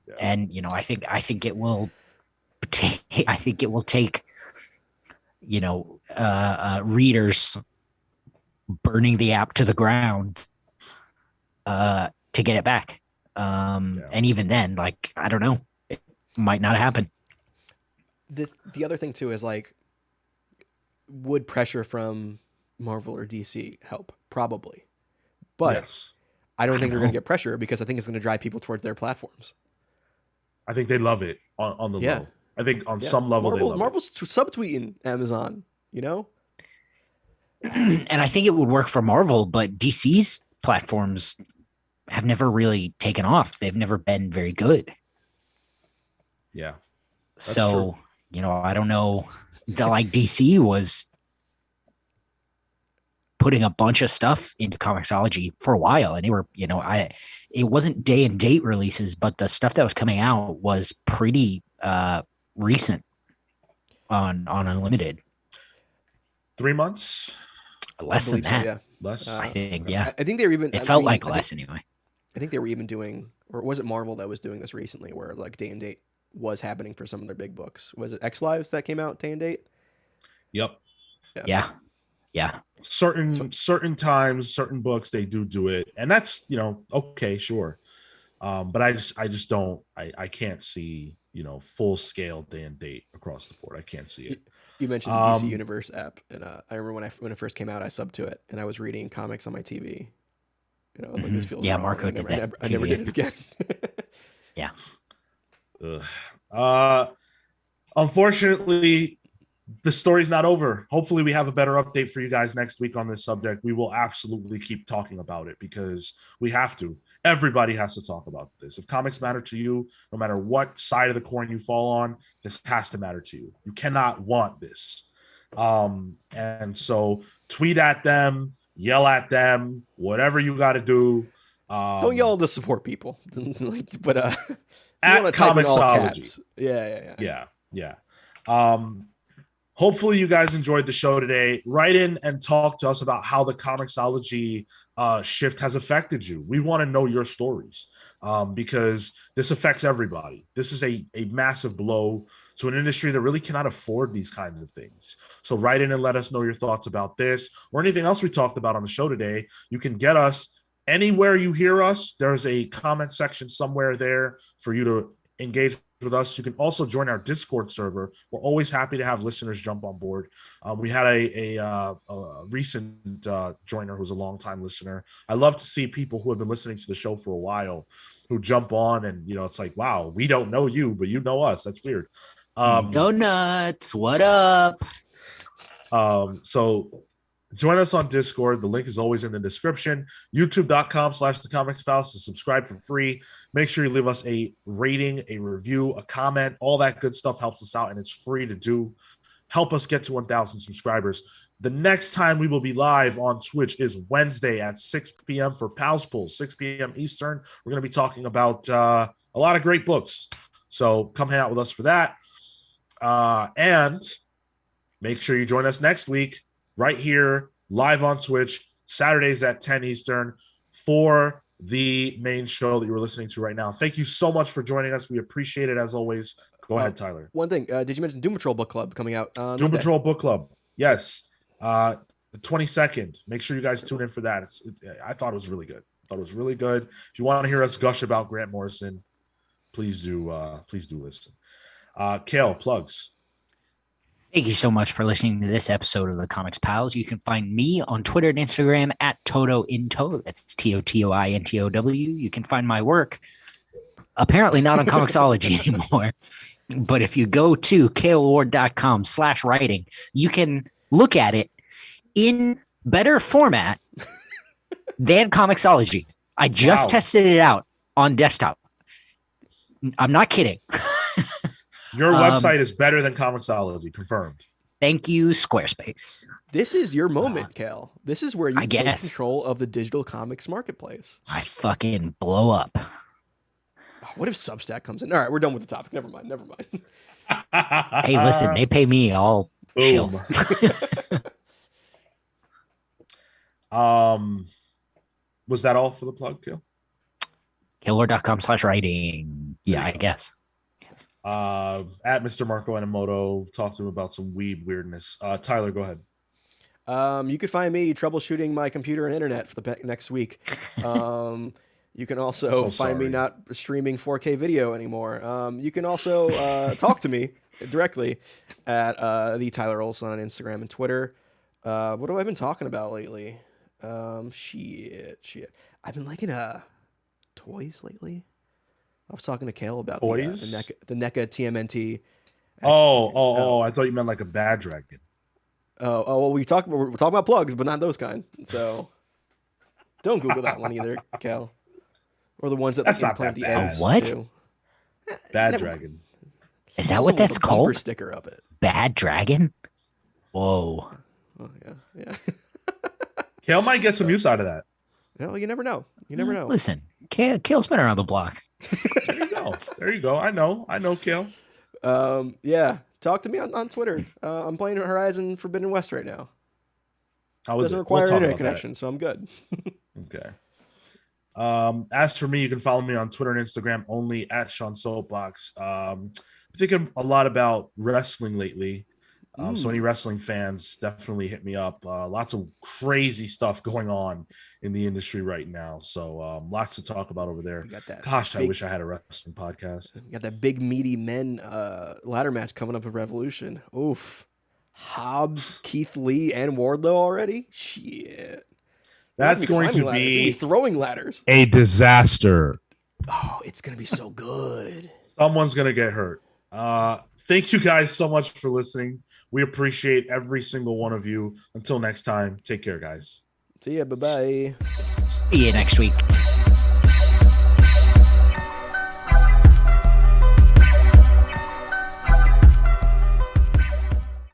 Yeah. And I think it will take readers burning the app to the ground to get it back. And even then, I don't know, it might not happen. the other thing too is like, would pressure from Marvel or DC help? Probably, but Yes. I don't I think don't they're going to know. get pressure because I think it's going to drive people towards their platforms. I think they love it on the Yeah, low. I think on yeah. some level they love it. Marvel's subtweeting Amazon. You know, And I think it would work for Marvel, but DC's platforms have never really taken off. They've never been very good. Yeah, that's true. So, I don't know. Like DC was putting a bunch of stuff into Comixology for a while, and they were, it wasn't day and date releases, but the stuff that was coming out was pretty recent on Unlimited. 3 months I Less than believe so. that, Yeah. less. I think. Okay. Yeah, I think they were even. it I felt mean, like less anyway. I think they were even doing, or was it Marvel that was doing this recently, where like day and date was happening for some of their big books? Was it X Lives that came out day and date? Yep. Yeah. Yeah, yeah. So, Certain times, certain books they do it, and that's okay, sure. But I just don't I can't see full scale day and date across the board. I can't see you, it. you mentioned the DC Um, Universe app, and I remember when it first came out, I subbed to it, and I was reading comics on my TV. I was like, this feels Yeah, wrong. Marco did that I too. never did it again. Yeah. ugh. Uh, Unfortunately, the story's not over. Hopefully, we have a better update for you guys next week on this subject. We will absolutely keep talking about it because we have to. Everybody has to talk about this. If comics matter to you, no matter what side of the coin you fall on, this has to matter to you. You cannot want this. And so tweet at them, yell at them, whatever you got to do. Don't yell Um, at the support people, but if you want at to type in all Comixology. caps, yeah. Yeah, yeah. Um, Hopefully you guys enjoyed the show today. Write in and talk to us about how the Comixology shift has affected you. We want to know your stories because this affects everybody. This is a massive blow to an industry that really cannot afford these kinds of things. So write in and let us know your thoughts about this or anything else we talked about on the show today. You can get us anywhere you hear us. There's a comment section somewhere there for you to engage with us. You can also join our Discord server. We're always happy to have listeners jump on board. We had a recent joiner who's a longtime listener. I love to see people who have been listening to the show for a while who jump on and it's like, wow, we don't know you, but you know us. That's weird. Go nuts. What up? So join us on Discord. The link is always in the description. YouTube.com/The Comic Spouse to subscribe for free. Make sure you leave us a rating, a review, a comment. All that good stuff helps us out, and it's free to do. Help us get to 1,000 subscribers. The next time we will be live on Twitch is Wednesday at 6 p.m. for Pals Pool, 6 p.m. Eastern. We're going to be talking about a lot of great books. So come hang out with us for that. And make sure you join us next week right here, live on Twitch, Saturdays at 10 Eastern for the main show that you were listening to right now. Thank you so much for joining us. We appreciate it as always. Go ahead, Tyler. One thing, did you mention Doom Patrol Book Club coming out on Doom Monday? Patrol Book Club. Yes. The 22nd. Make sure you guys tune in for that. I thought it was really good. If you want to hear us gush about Grant Morrison, please do listen. Cale, plugs. Thank you so much for listening to this episode of the Comics Pals. You can find me on Twitter and Instagram at TotoInto. That's TOTOINTOW. You can find my work apparently not on Comixology anymore. But if you go to caleaward.com/writing, you can look at it in better format than Comixology. I just tested it out on desktop. I'm not kidding. Your website is better than Comixology, confirmed. Thank you, Squarespace. This is your moment, Cal. This is where you take guess. control of the digital comics marketplace. I fucking blow up. What if Substack comes in? All right, we're done with the topic. Never mind. Hey, listen, they pay me. I'll chill. Was that all for the plug, Kill? Killer.com/writing. Yeah, I guess. At Mr. Marco Enomoto, talk to him about some weeb weirdness. Tyler, go ahead. You could find me troubleshooting my computer and internet for the next week. You can also find me not streaming 4K video anymore. You can also talk to me directly at the Tyler Olson on Instagram and Twitter. What have I been talking about lately? Shit. I've been liking toys lately. I was talking to Cale about toys? the NECA TMNT. I thought you meant like a bad dragon. Well, we're talking about plugs, but not those kind. So don't Google that one either, Cale. Or the ones that That's not implant that the bad. eggs. What? Too. Bad dragon. Is that what that's Bumper called? sticker of it. Bad dragon? Whoa. Oh yeah. Cale might get some use out of that. Well, you never know. You never know. Listen, Cale's been around the block. There you go. I know, Cale. Yeah. Talk to me on Twitter. I'm playing Horizon Forbidden West right now. How is Doesn't it? require We'll internet connection, so I'm good. Okay. As for me, you can follow me on Twitter and Instagram only at Sean Soapbox. I'm thinking a lot about wrestling lately. So any wrestling fans, definitely hit me up. Lots of crazy stuff going on in the industry right now. So lots to talk about over there. Gosh, I wish I had a wrestling podcast. We got that big meaty men ladder match coming up at Revolution. Oof. Hobbs, Keith Lee, and Wardlow already? Shit. That's going to be throwing ladders. A disaster. Oh, it's going to be so good. Someone's going to get hurt. Thank you guys so much for listening. We appreciate every single one of you. Until next time, take care, guys. See ya. Bye-bye. See you next week.